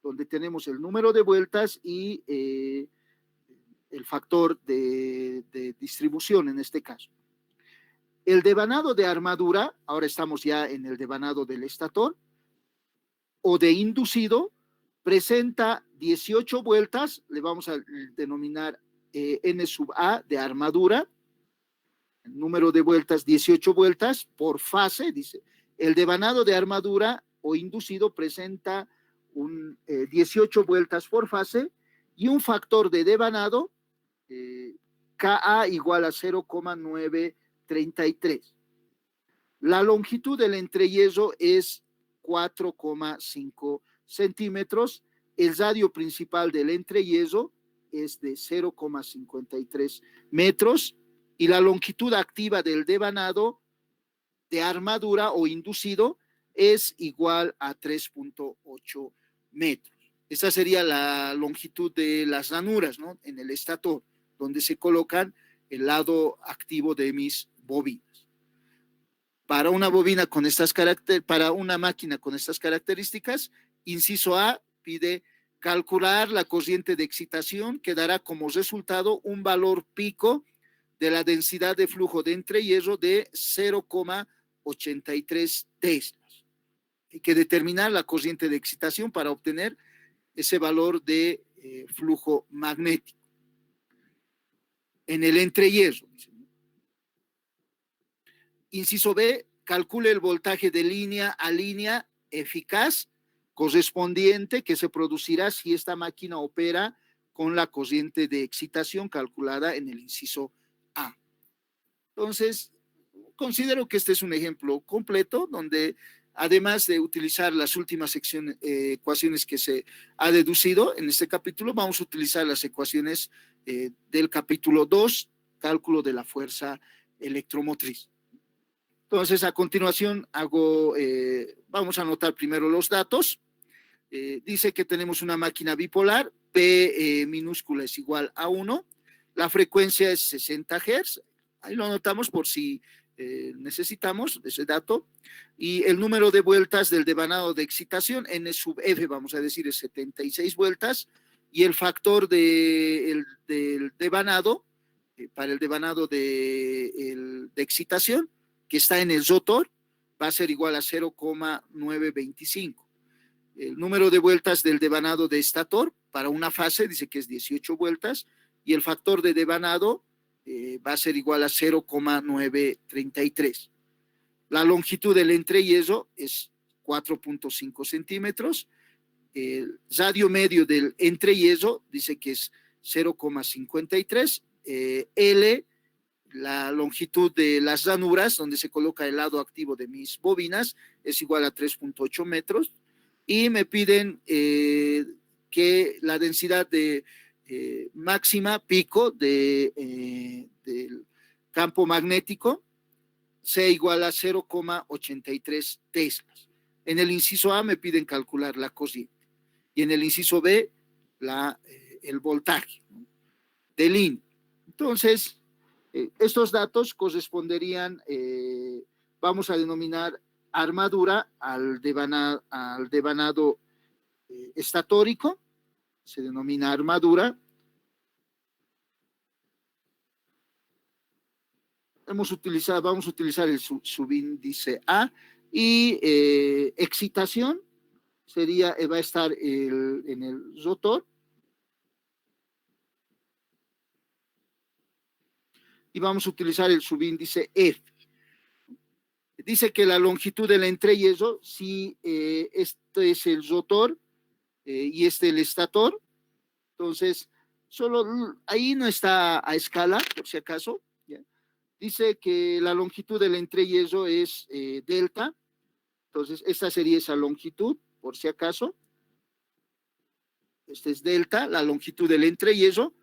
donde tenemos el número de vueltas y el factor de distribución en este caso. El devanado de armadura, ahora estamos ya en el devanado del estator, o de inducido, presenta 18 vueltas, le vamos a denominar N sub A de armadura, el número de vueltas, 18 vueltas por fase, dice. El devanado de armadura o inducido presenta 18 vueltas por fase y un factor de devanado, Ka igual a 0,933. La longitud del entreyeso es 4,5 centímetros. El radio principal del entreyeso es de 0,53 metros y la longitud activa del devanado de armadura o inducido es igual a 3,8 metros. Esa sería la longitud de las ranuras, ¿no?, en el estator, donde se colocan el lado activo de mis bobinas. Para una bobina con estas características, para una máquina con estas características, inciso A pide calcular la corriente de excitación que dará como resultado un valor pico de la densidad de flujo de entrehierro de 0,83 teslas. Hay que determinar la corriente de excitación para obtener ese valor de flujo magnético en el entrehierro. Inciso B, calcule el voltaje de línea a línea eficaz correspondiente que se producirá si esta máquina opera con la corriente de excitación calculada en el inciso A. Entonces, considero que este es un ejemplo completo donde, además de utilizar las últimas ecuaciones que se ha deducido en este capítulo, vamos a utilizar las ecuaciones del capítulo 2, cálculo de la fuerza electromotriz. Entonces, a continuación vamos a anotar primero los datos. Dice que tenemos una máquina bipolar, P minúscula es igual a 1, la frecuencia es 60 Hz, ahí lo anotamos por si necesitamos ese dato, y el número de vueltas del devanado de excitación, N sub F, vamos a decir, es 76 vueltas, y el factor del devanado, para el devanado de excitación, que está en el rotor, va a ser igual a 0,925. El número de vueltas del devanado de estator para una fase dice que es 18 vueltas y el factor de devanado va a ser igual a 0,933. La longitud del entrehierro es 4,5 centímetros. El radio medio del entrehierro dice que es 0,53. L, la longitud de las ranuras donde se coloca el lado activo de mis bobinas, es igual a 3,8 metros. Y me piden que la densidad de máxima pico de del campo magnético sea igual a 0,83 teslas. En el inciso A me piden calcular la corriente y en el inciso B el voltaje, ¿no?, del IN. Entonces, estos datos corresponderían, vamos a denominar armadura al devanado estatórico, se denomina armadura. Vamos a utilizar el subíndice A y excitación sería, va a estar en el rotor y vamos a utilizar el subíndice F. Dice que la longitud del entrehierro, si este es el rotor y este el estator, entonces solo ahí no está a escala, por si acaso, ¿ya? Dice que la longitud del entrehierro es delta, entonces esta sería esa longitud, por si acaso. Este es delta, la longitud del entrehierro,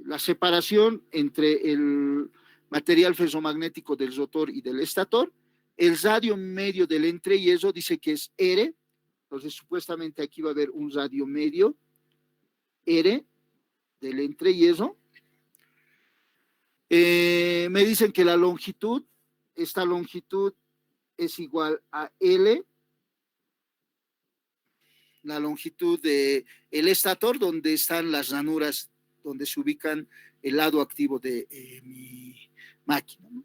la separación entre el material ferromagnético del rotor y del estator. El radio medio del entrehierro dice que es R, entonces supuestamente aquí va a haber un radio medio R del entrehierro. Me dicen que la longitud, esta longitud es igual a L, la longitud del estator, donde están las ranuras, donde se ubican el lado activo de mi máquina, ¿no?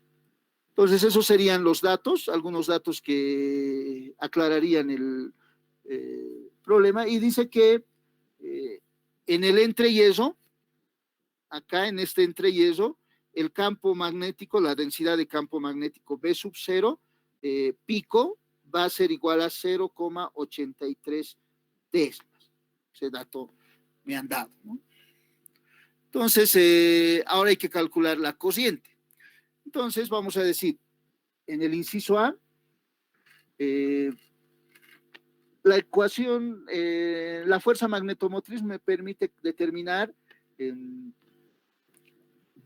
Entonces, esos serían los datos, algunos datos que aclararían el problema. Y dice que en el entrehierro, acá en este entrehierro, el campo magnético, la densidad de campo magnético B sub 0, pico, va a ser igual a 0,83 teslas. Ese dato me han dado, ¿no? Entonces, ahora hay que calcular la corriente. Entonces, vamos a decir, en el inciso A, la ecuación, la fuerza magnetomotriz me permite determinar,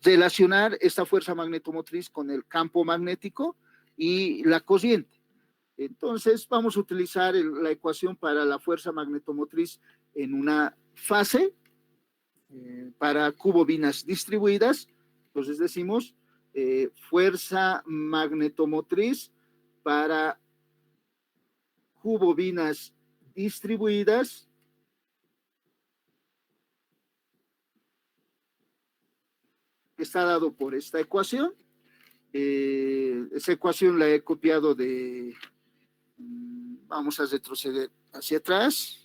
relacionar esta fuerza magnetomotriz con el campo magnético y la corriente. Entonces, vamos a utilizar la ecuación para la fuerza magnetomotriz en una fase, para cubobinas distribuidas. Entonces decimos fuerza magnetomotriz para cubobinas distribuidas está dado por esta ecuación. Esa ecuación la he copiado de, vamos a retroceder hacia atrás.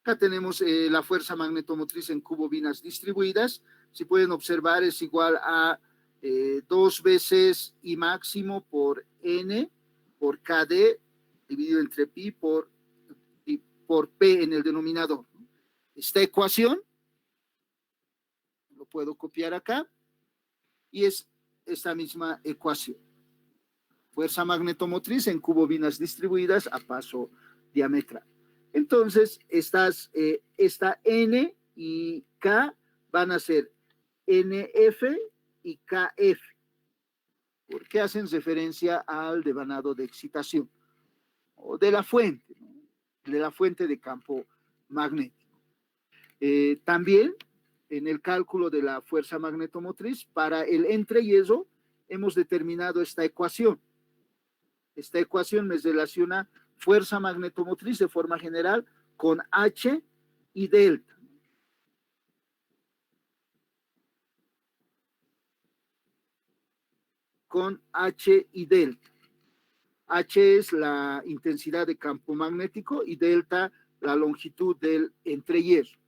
Acá tenemos la fuerza magnetomotriz en cubobinas distribuidas. Si pueden observar, es igual a 2 veces I máximo por N por KD dividido entre pi por P en el denominador. Esta ecuación lo puedo copiar acá y es esta misma ecuación. Fuerza magnetomotriz en cubobinas distribuidas a paso diametral. Entonces, esta N y K van a ser NF y KF, porque hacen referencia al devanado de excitación o de la fuente, ¿no?, de la fuente de campo magnético. También, en el cálculo de la fuerza magnetomotriz, para el entrehierro, hemos determinado esta ecuación. Esta ecuación me relaciona fuerza magnetomotriz de forma general con H y delta. Con H y delta. H es la intensidad de campo magnético y delta la longitud del entrehierro.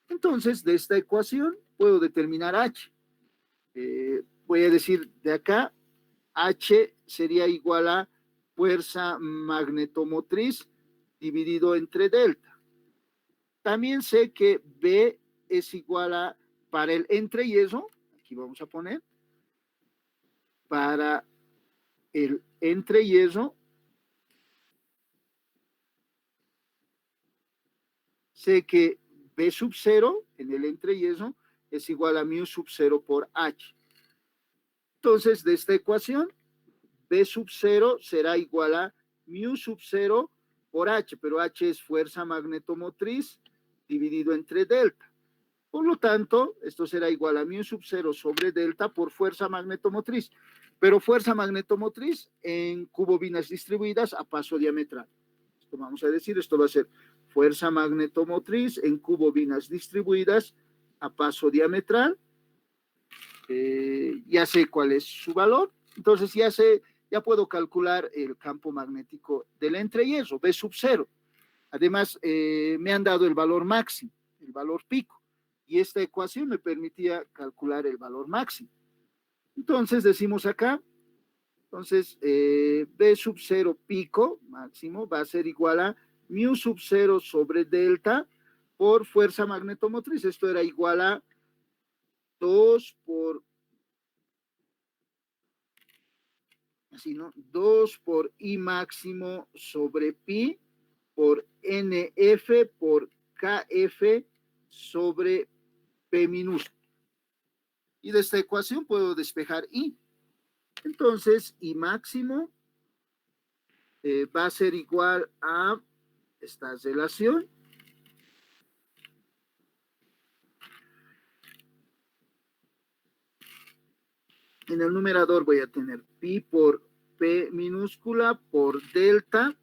Entonces, de esta ecuación puedo determinar H. Voy a decir de acá, H sería igual a fuerza magnetomotriz dividido entre delta. También sé que B es igual a, para el entrehierro, aquí vamos a poner, para el entrehierro, sé que B sub 0 en el entreyeso es igual a mu sub 0 por h. Entonces, de esta ecuación, B sub 0 será igual a mu sub 0 por h, pero h es fuerza magnetomotriz dividido entre delta. Por lo tanto, esto será igual a mu sub 0 sobre delta por fuerza magnetomotriz, pero fuerza magnetomotriz en cubobinas distribuidas a paso diametral. Esto vamos a decir, esto va a ser fuerza magnetomotriz en cubobinas distribuidas a paso diametral. Ya sé cuál es su valor, entonces ya puedo calcular el campo magnético del entreyeso, B sub 0. Además, me han dado el valor máximo, el valor pico, y esta ecuación me permitía calcular el valor máximo. Entonces, decimos acá, entonces, B sub 0 pico máximo va a ser igual a mu sub 0 sobre delta por fuerza magnetomotriz. Esto era igual a 2 por, así, ¿no? 2 por I máximo sobre pi por NF por KF sobre P minúsculo. Y de esta ecuación puedo despejar I. Entonces, I máximo va a ser igual a esta relación. En el numerador voy a tener pi por P minúscula por delta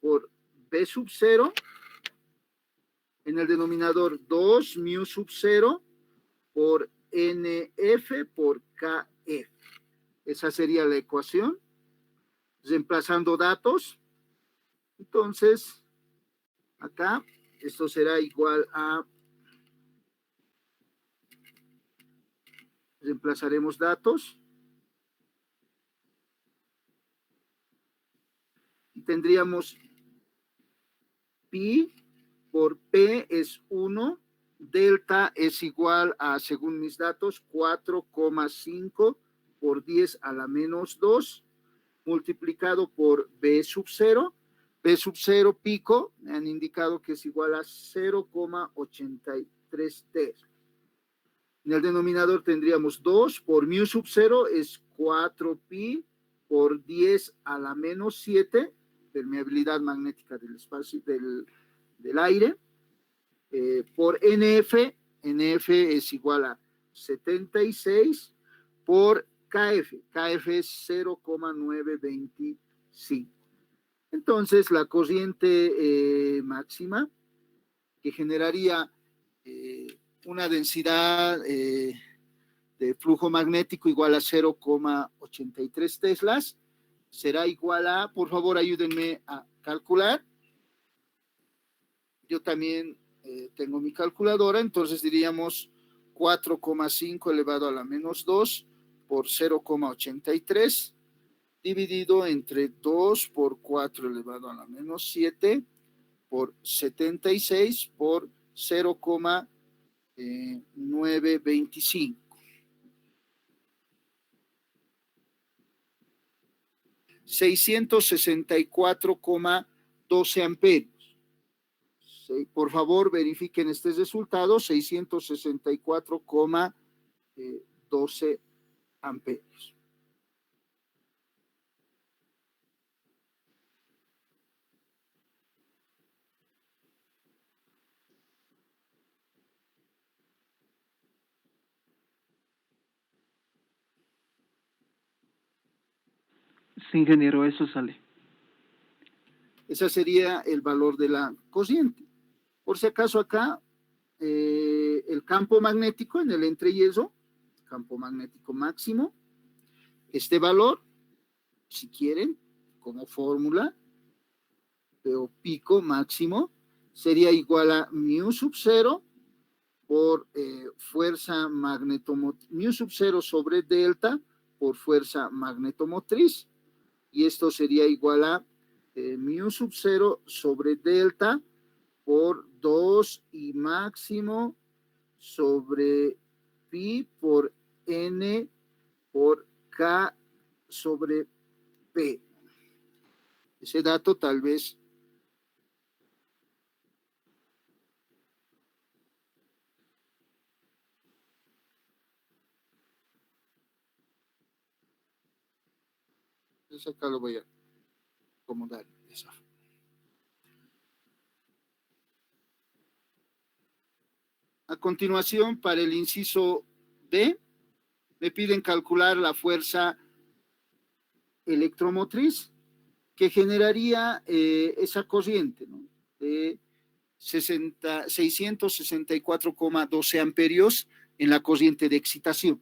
por B sub 0. En el denominador 2 mu sub 0 por NF por KF. Esa sería la ecuación. Reemplazando datos. Entonces, acá, esto será igual a, reemplazaremos datos. Y tendríamos pi por P es 1, delta es igual a, según mis datos, 4,5 por 10 a la menos 2, multiplicado por B sub 0. B sub 0 pico, me han indicado que es igual a 0,83 Tesla. En el denominador tendríamos 2 por mu sub 0 es 4 pi por 10 a la menos 7, permeabilidad magnética del espacio del aire, por NF, NF es igual a 76 por KF, KF es 0,925. Entonces, la corriente máxima que generaría una densidad de flujo magnético igual a 0,83 teslas será igual a, por favor, ayúdenme a calcular. Yo también tengo mi calculadora, entonces diríamos 4,5 elevado a la menos 2 por 0,83 dividido entre 2 por 4 elevado a la menos 7 por 76 por 0,925. 664,12 amperios. Por favor, verifiquen este resultado, 664,12 amperios. Sí, ingeniero, eso sale. Ese sería el valor de la corriente. Por si acaso acá, el campo magnético en el entreyeso, campo magnético máximo, este valor, si quieren, como fórmula, o pico máximo, sería igual a mu sub 0 por fuerza magnetomotriz, mu sub 0 sobre delta por fuerza magnetomotriz, y esto sería igual a mu sub 0 sobre delta por 2 y máximo sobre pi por n por k sobre p. Ese dato tal vez Entonces acá lo voy a acomodar de esa forma. A continuación, para el inciso B, me piden calcular la fuerza electromotriz que generaría esa corriente, ¿no? De 664,12 amperios en la corriente de excitación.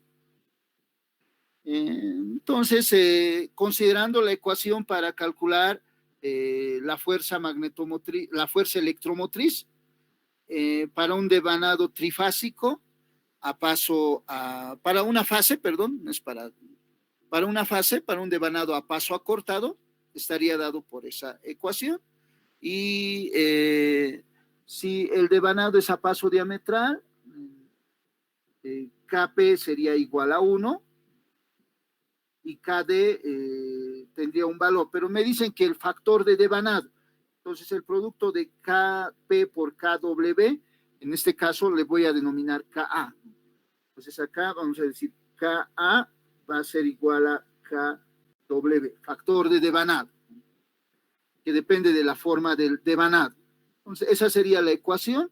Entonces, considerando la ecuación para calcular la fuerza magnetomotriz, la fuerza electromotriz para un devanado trifásico para una fase, perdón, no es para una fase, para un devanado a paso acortado, estaría dado por esa ecuación. Y si el devanado es a paso diametral, Kp sería igual a 1 y Kd tendría un valor, pero me dicen que el factor de devanado, entonces el producto de Kp por Kw, en este caso le voy a denominar Ka. Entonces acá vamos a decir Ka va a ser igual a Kw, factor de devanado, que depende de la forma del devanado. Entonces esa sería la ecuación,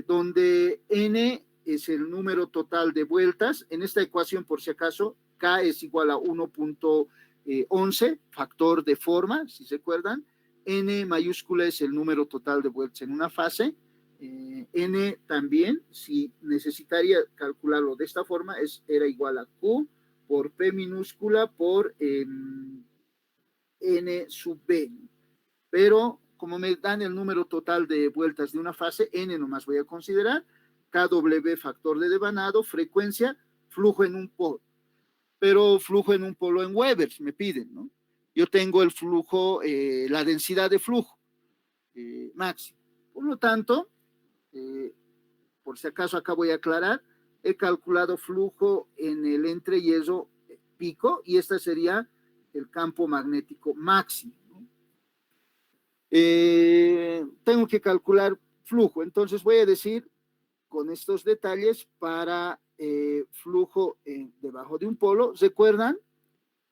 donde n es el número total de vueltas. En esta ecuación, por si acaso, K es igual a 1.11, factor de forma, si se acuerdan. N mayúscula es el número total de vueltas en una fase. N también, si necesitaría calcularlo de esta forma, era igual a Q por P minúscula por N sub B. Pero como me dan el número total de vueltas de una fase, N nomás voy a considerar, KW factor de devanado, frecuencia, flujo en un polo. Pero flujo en un polo en Weber, me piden, ¿no? Yo tengo el flujo, la densidad de flujo máximo. Por lo tanto, por si acaso acá voy a aclarar, he calculado flujo en el entrehierro pico y este sería el campo magnético máximo, ¿no? Tengo que calcular flujo, entonces voy a decir con estos detalles para flujo debajo de un polo. ¿Recuerdan?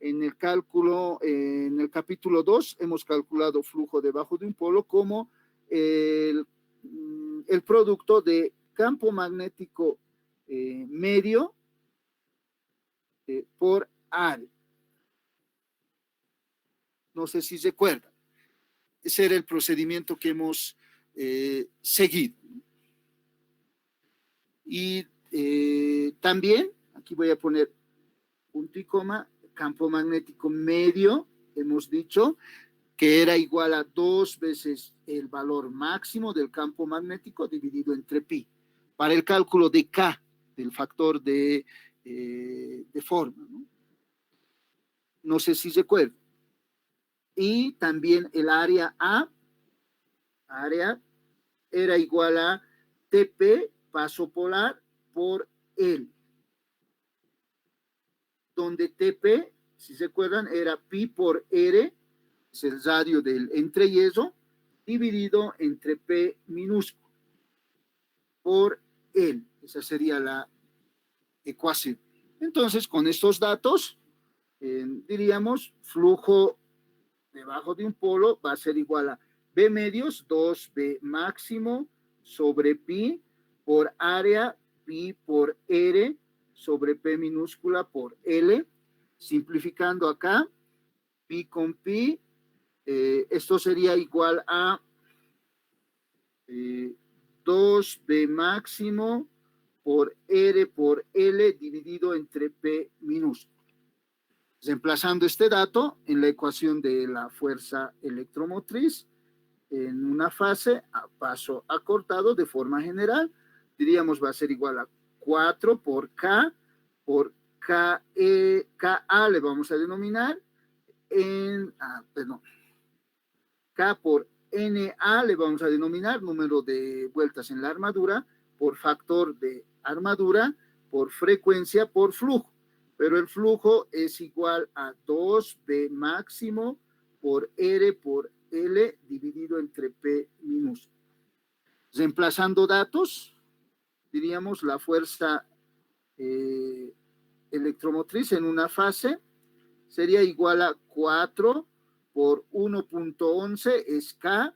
En el cálculo, en el capítulo 2, hemos calculado flujo debajo de un polo como el producto de campo magnético medio por área. No sé si recuerdan. Ese era el procedimiento que hemos seguido. Y también, aquí voy a poner punto y coma, campo magnético medio, hemos dicho que era igual a 2 veces el valor máximo del campo magnético dividido entre pi, para el cálculo de K, del factor de forma, ¿no? No sé si recuerdo. Y también el área A, era igual a TP, paso polar, por L, donde TP, si se acuerdan, era pi por R, es el radio del entrehierro, dividido entre P minúsculo por L. Esa sería la ecuación. Entonces, con estos datos, diríamos, flujo debajo de un polo va a ser igual a B medios, 2B máximo, sobre pi por área, pi por R, sobre P minúscula por L. Simplificando acá, pi con pi, esto sería igual a 2B máximo por R por L dividido entre P minúscula. Reemplazando este dato en la ecuación de la fuerza electromotriz en una fase a paso acortado de forma general, diríamos va a ser igual a 4 por K por KA le vamos a denominar K por NA le vamos a denominar número de vueltas en la armadura por factor de armadura por frecuencia por flujo, pero el flujo es igual a 2B máximo por R por L dividido entre P minúsculo. Reemplazando datos, diríamos la fuerza electromotriz en una fase sería igual a 4 por 1.11 es K,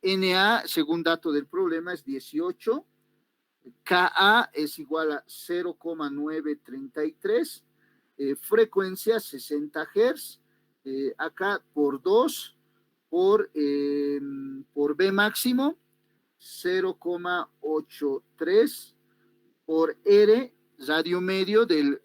NA, según dato del problema, es 18, KA es igual a 0,933, frecuencia 60 Hz, acá por 2, por B máximo 0,83, por R, radio medio del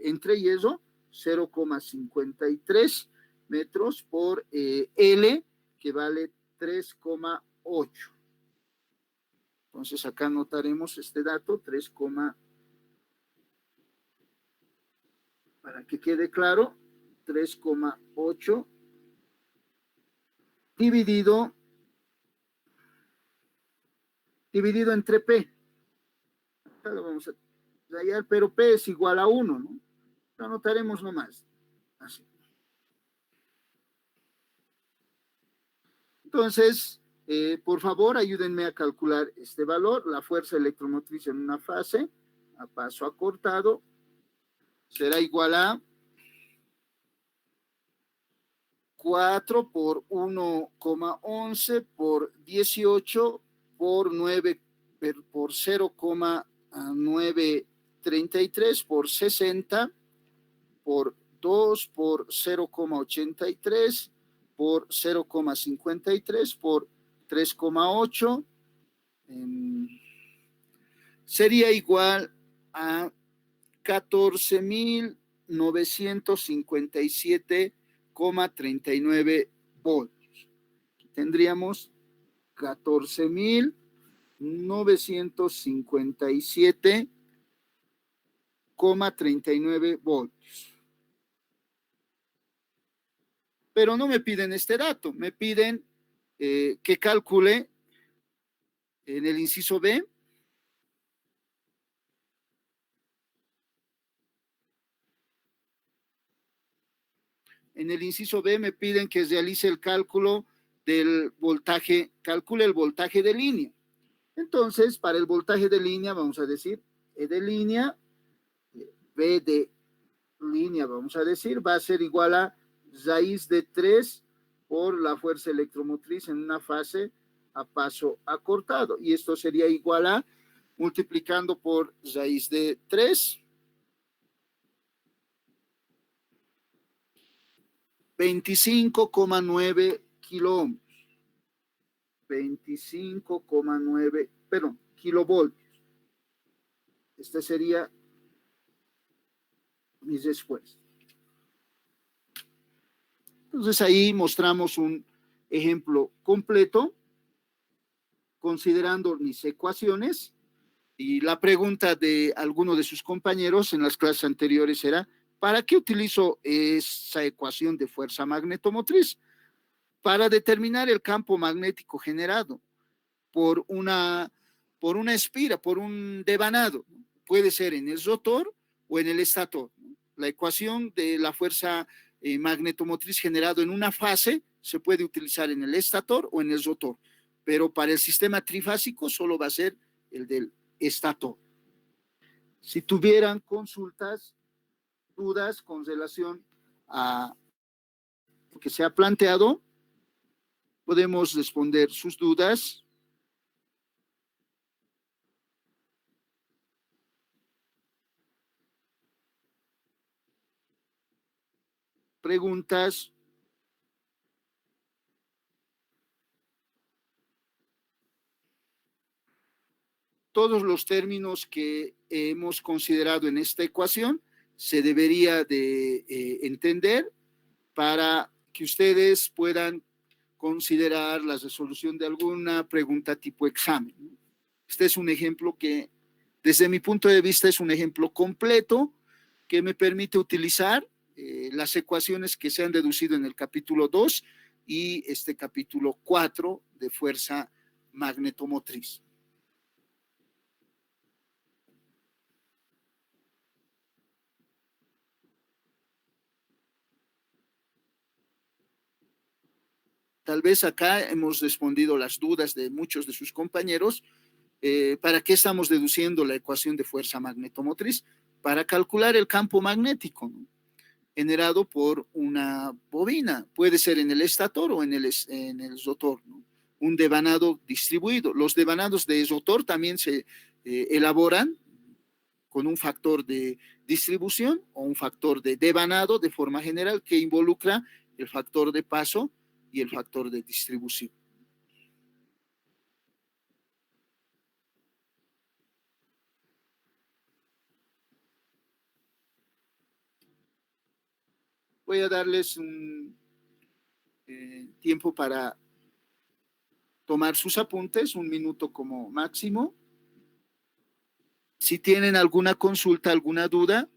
entreyeso 0,53 metros, por L, que vale 3,8. Entonces acá anotaremos este dato, 3, para que quede claro, 3,8 dividido entre P. Acá lo vamos a hallar, pero P es igual a 1, ¿no? Lo anotaremos nomás, así. Entonces, por favor, ayúdenme a calcular este valor. La fuerza electromotriz en una fase, a paso acortado, será igual a 4 por 1,11 por 18 por 9 por 0,933 por 60 por 2 por 0,83 por 0,53 por 3,8, sería igual a 14.957,39 voltios. Tendríamos 14.957,39 voltios. Pero no me piden este dato, me piden que calcule en el inciso B me piden que realice el cálculo del voltaje, calcule el voltaje de línea. Entonces, para el voltaje de línea vamos a decir E de línea, B de línea vamos a decir, va a ser igual a raíz de 3 por la fuerza electromotriz en una fase a paso acortado. Y esto sería igual a, multiplicando por raíz de 3, 25,9 kiloohmios. 25,9, perdón, kilovoltios. Esta sería mi respuesta. Entonces ahí mostramos un ejemplo completo considerando mis ecuaciones, y la pregunta de alguno de sus compañeros en las clases anteriores era: ¿para qué utilizo esa ecuación de fuerza magnetomotriz? Para determinar el campo magnético generado por una espira, por un devanado. Puede ser en el rotor o en el estator. La ecuación de la fuerza magnetomotriz generado en una fase se puede utilizar en el estator o en el rotor, pero para el sistema trifásico solo va a ser el del estator. Si tuvieran consultas, dudas con relación a lo que se ha planteado, podemos responder sus dudas. Preguntas. Todos los términos que hemos considerado en esta ecuación se debería de entender para que ustedes puedan considerar la resolución de alguna pregunta tipo examen. Este es un ejemplo que, desde mi punto de vista, es un ejemplo completo que me permite utilizar las ecuaciones que se han deducido en el capítulo 2 y este capítulo 4 de fuerza magnetomotriz. Tal vez acá hemos respondido las dudas de muchos de sus compañeros. ¿Para qué estamos deduciendo la ecuación de fuerza magnetomotriz? Para calcular el campo magnético, ¿no? generado por una bobina. Puede ser en el estator o en el rotor, ¿no? Un devanado distribuido. Los devanados de rotor también se elaboran con un factor de distribución o un factor de devanado de forma general que involucra el factor de paso y el factor de distribución. Voy a darles un tiempo para tomar sus apuntes, 1 minuto como máximo. Si tienen alguna consulta, alguna duda,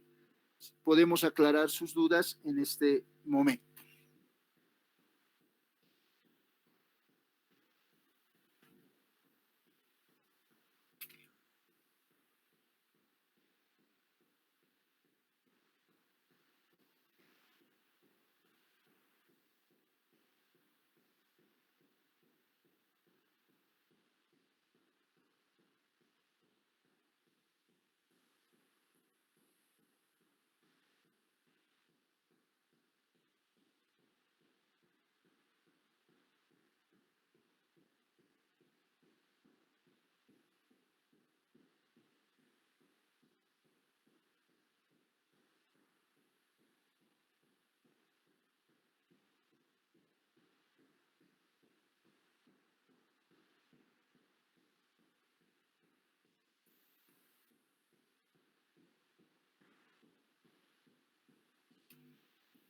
podemos aclarar sus dudas en este momento.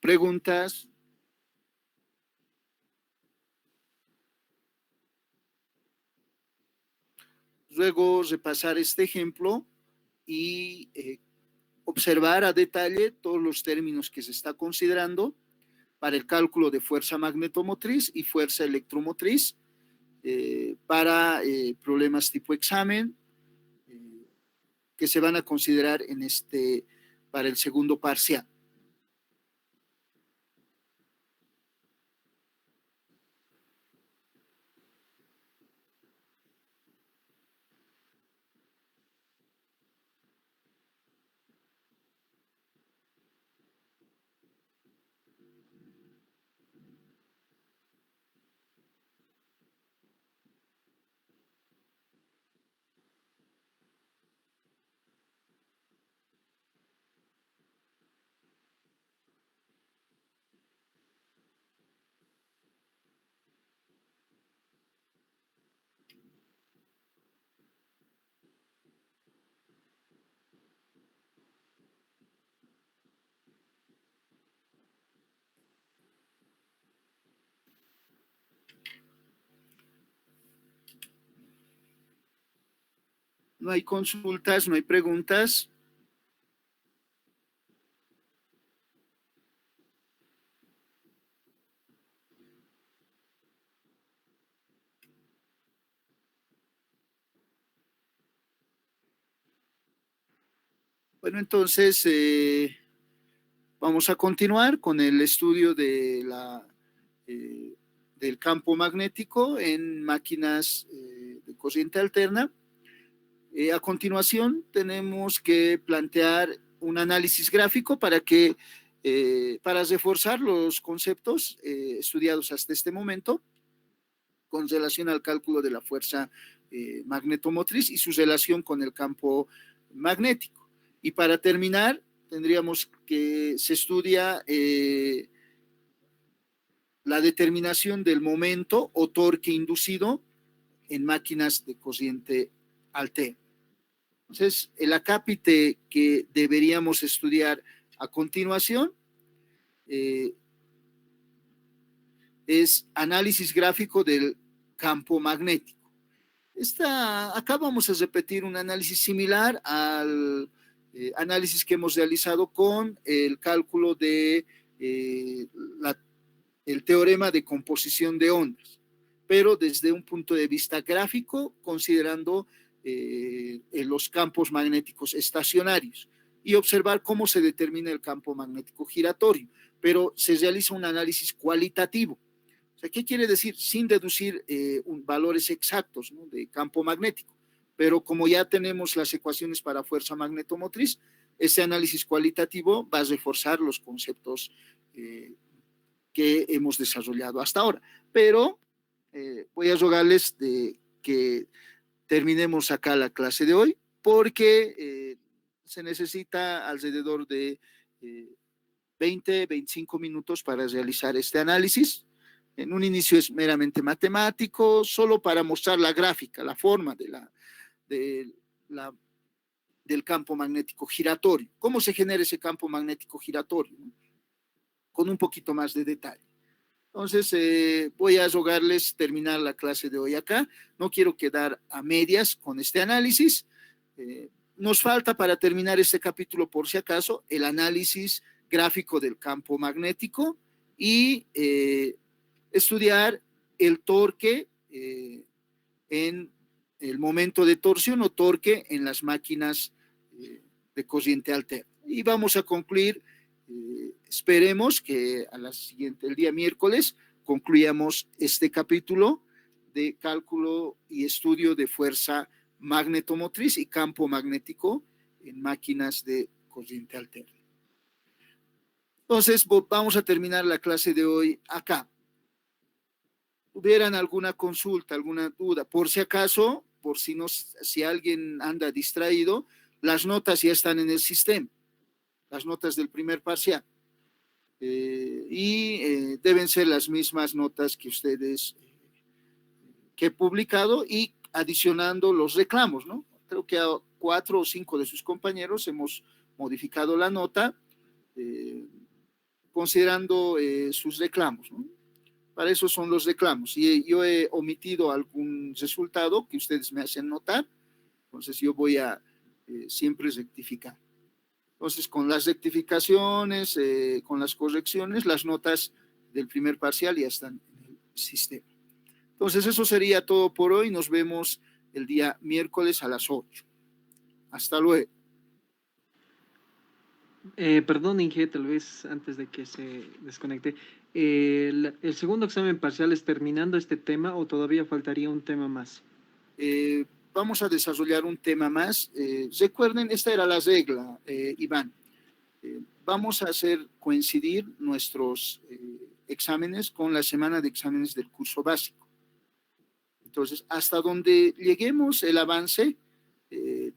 Preguntas. Luego repasar este ejemplo y observar a detalle todos los términos que se está considerando para el cálculo de fuerza magnetomotriz y fuerza electromotriz para problemas tipo examen que se van a considerar para el segundo parcial. No hay consultas, no hay preguntas. Bueno, entonces vamos a continuar con el estudio del campo magnético en máquinas de corriente alterna. A continuación, tenemos que plantear un análisis gráfico para reforzar los conceptos estudiados hasta este momento con relación al cálculo de la fuerza magnetomotriz y su relación con el campo magnético. Y para terminar, tendríamos que se estudia la determinación del momento o torque inducido en máquinas de corriente alterna. Entonces, el acápite que deberíamos estudiar a continuación es análisis gráfico del campo magnético. Acá vamos a repetir un análisis similar al análisis que hemos realizado con el cálculo de el teorema de composición de ondas, pero desde un punto de vista gráfico, considerando los campos magnéticos estacionarios y observar cómo se determina el campo magnético giratorio, pero se realiza un análisis cualitativo. O sea, ¿qué quiere decir? Sin deducir valores exactos, ¿no?, de campo magnético, pero como ya tenemos las ecuaciones para fuerza magnetomotriz, Este análisis cualitativo va a reforzar los conceptos que hemos desarrollado hasta ahora, pero voy a rogarles que terminemos acá la clase de hoy, porque se necesita alrededor de 20-25 minutos para realizar este análisis. En un inicio es meramente matemático, solo para mostrar la gráfica, la forma del campo magnético giratorio. ¿Cómo se genera ese campo magnético giratorio? Con un poquito más de detalle. Entonces, voy a rogarles terminar la clase de hoy acá. No quiero quedar a medias con este análisis. Nos falta para terminar este capítulo, por si acaso, el análisis gráfico del campo magnético y estudiar el torque en el momento de torsión o torque en las máquinas de corriente alterna. Y vamos a concluir, esperemos que el día miércoles concluyamos este capítulo de cálculo y estudio de fuerza magnetomotriz y campo magnético en máquinas de corriente alterna. Entonces, vamos a terminar la clase de hoy acá. ¿Tuvieran alguna consulta, alguna duda? Por si acaso, si alguien anda distraído, las notas ya están en el sistema, las notas del primer parcial. Deben ser las mismas notas que que he publicado y adicionando los reclamos, ¿no? Creo que a 4 o 5 de sus compañeros hemos modificado la nota considerando sus reclamos, ¿no? Para eso son los reclamos. Y yo he omitido algún resultado que ustedes me hacen notar, entonces yo voy a siempre rectificar. Entonces, con las rectificaciones, con las correcciones, las notas del primer parcial ya están en el sistema. Entonces, eso sería todo por hoy. Nos vemos el día miércoles a las 8. Hasta luego. Perdón, Inge, tal vez antes de que se desconecte. ¿El segundo examen parcial es terminando este tema o todavía faltaría un tema más? Vamos a desarrollar un tema más. Recuerden, esta era la regla, Iván. Vamos a hacer coincidir nuestros exámenes con la semana de exámenes del curso básico. Entonces, hasta donde lleguemos el avance,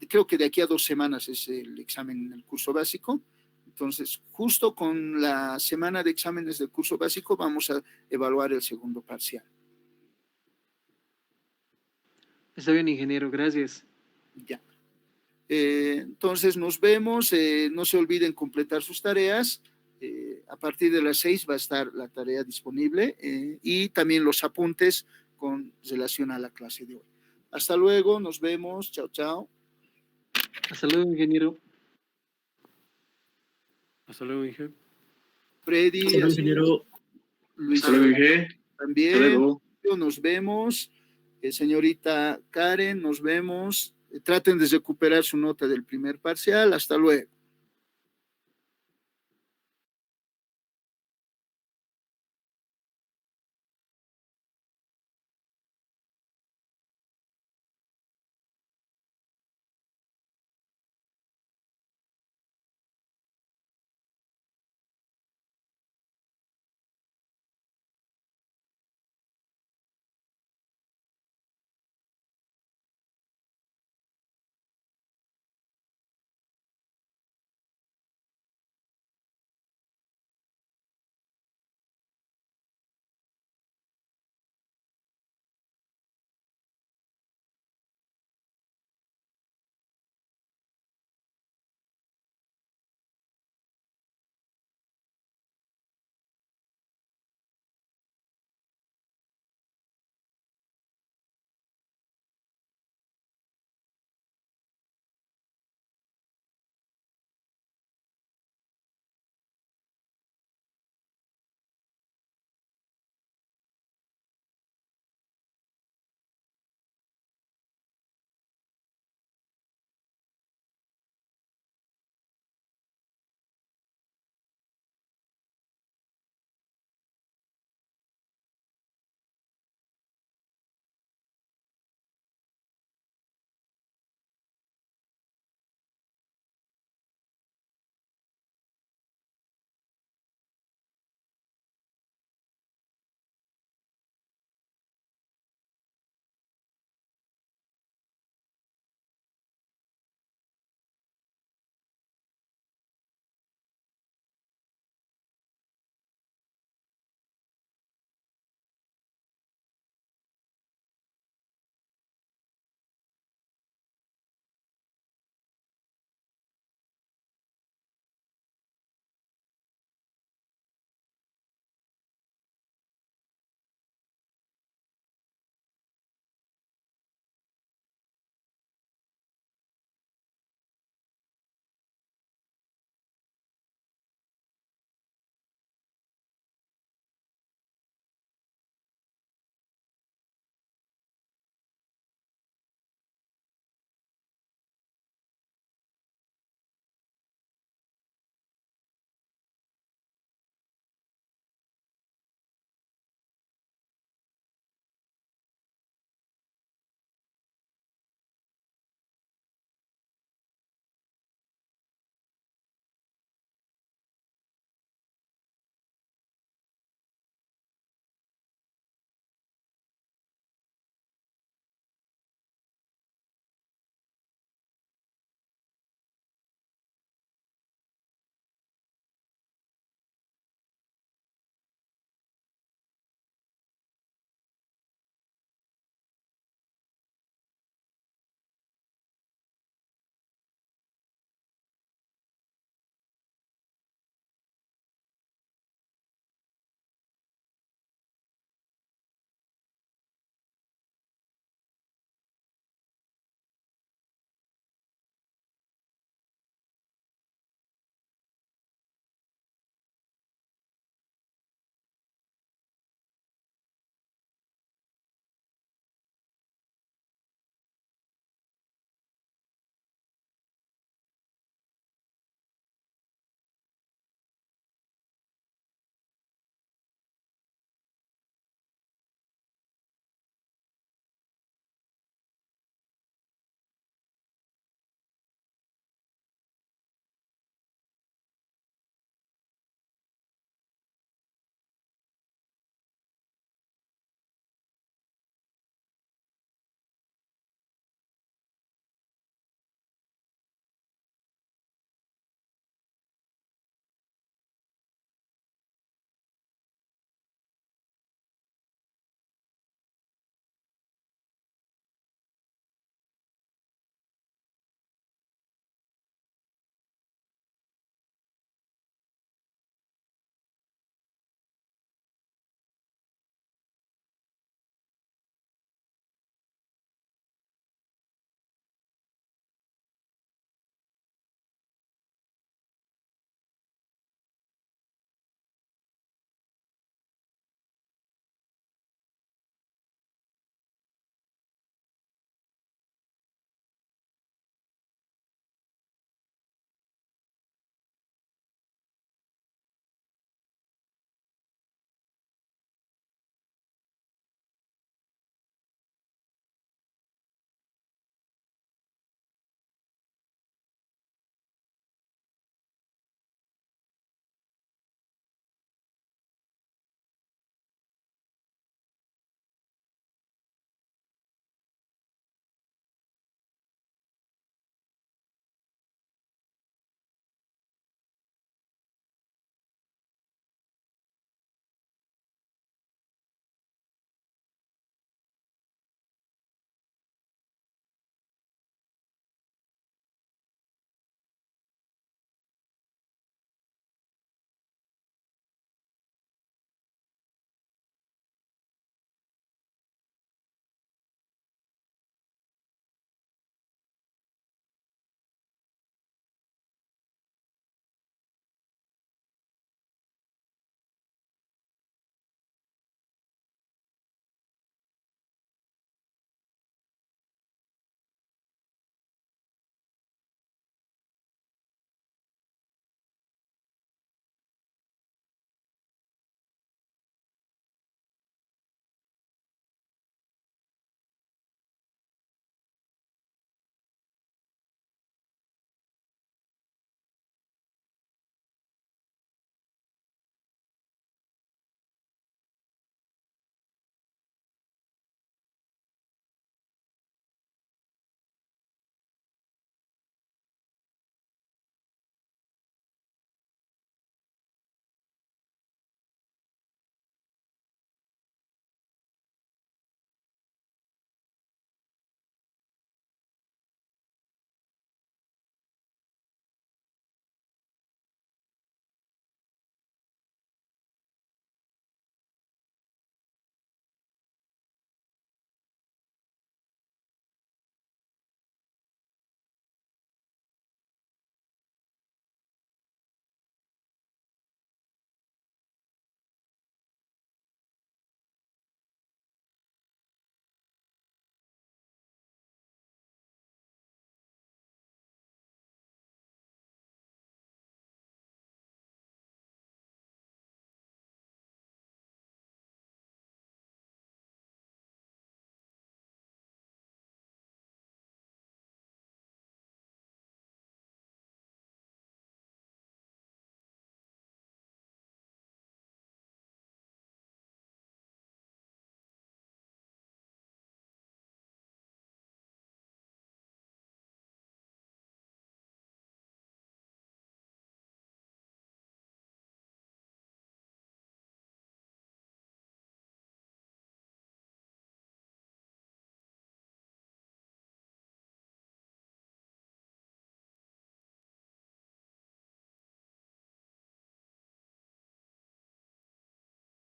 creo que de aquí a 2 semanas es el examen en el curso básico. Entonces, justo con la semana de exámenes del curso básico vamos a evaluar el segundo parcial. Está bien, ingeniero, gracias. Ya. Entonces, nos vemos. No se olviden completar sus tareas. A partir de las 6 va a estar la tarea disponible y también los apuntes con relación a la clase de hoy. Hasta luego, nos vemos. Chao, chao. Hasta luego, ingeniero. Hasta luego, Inge. Freddy. Hasta luego, ingeniero. Luis. Hasta luego, Inge. También. Hasta luego. Nos vemos. Señorita Karen, nos vemos. Traten de recuperar su nota del primer parcial. Hasta luego.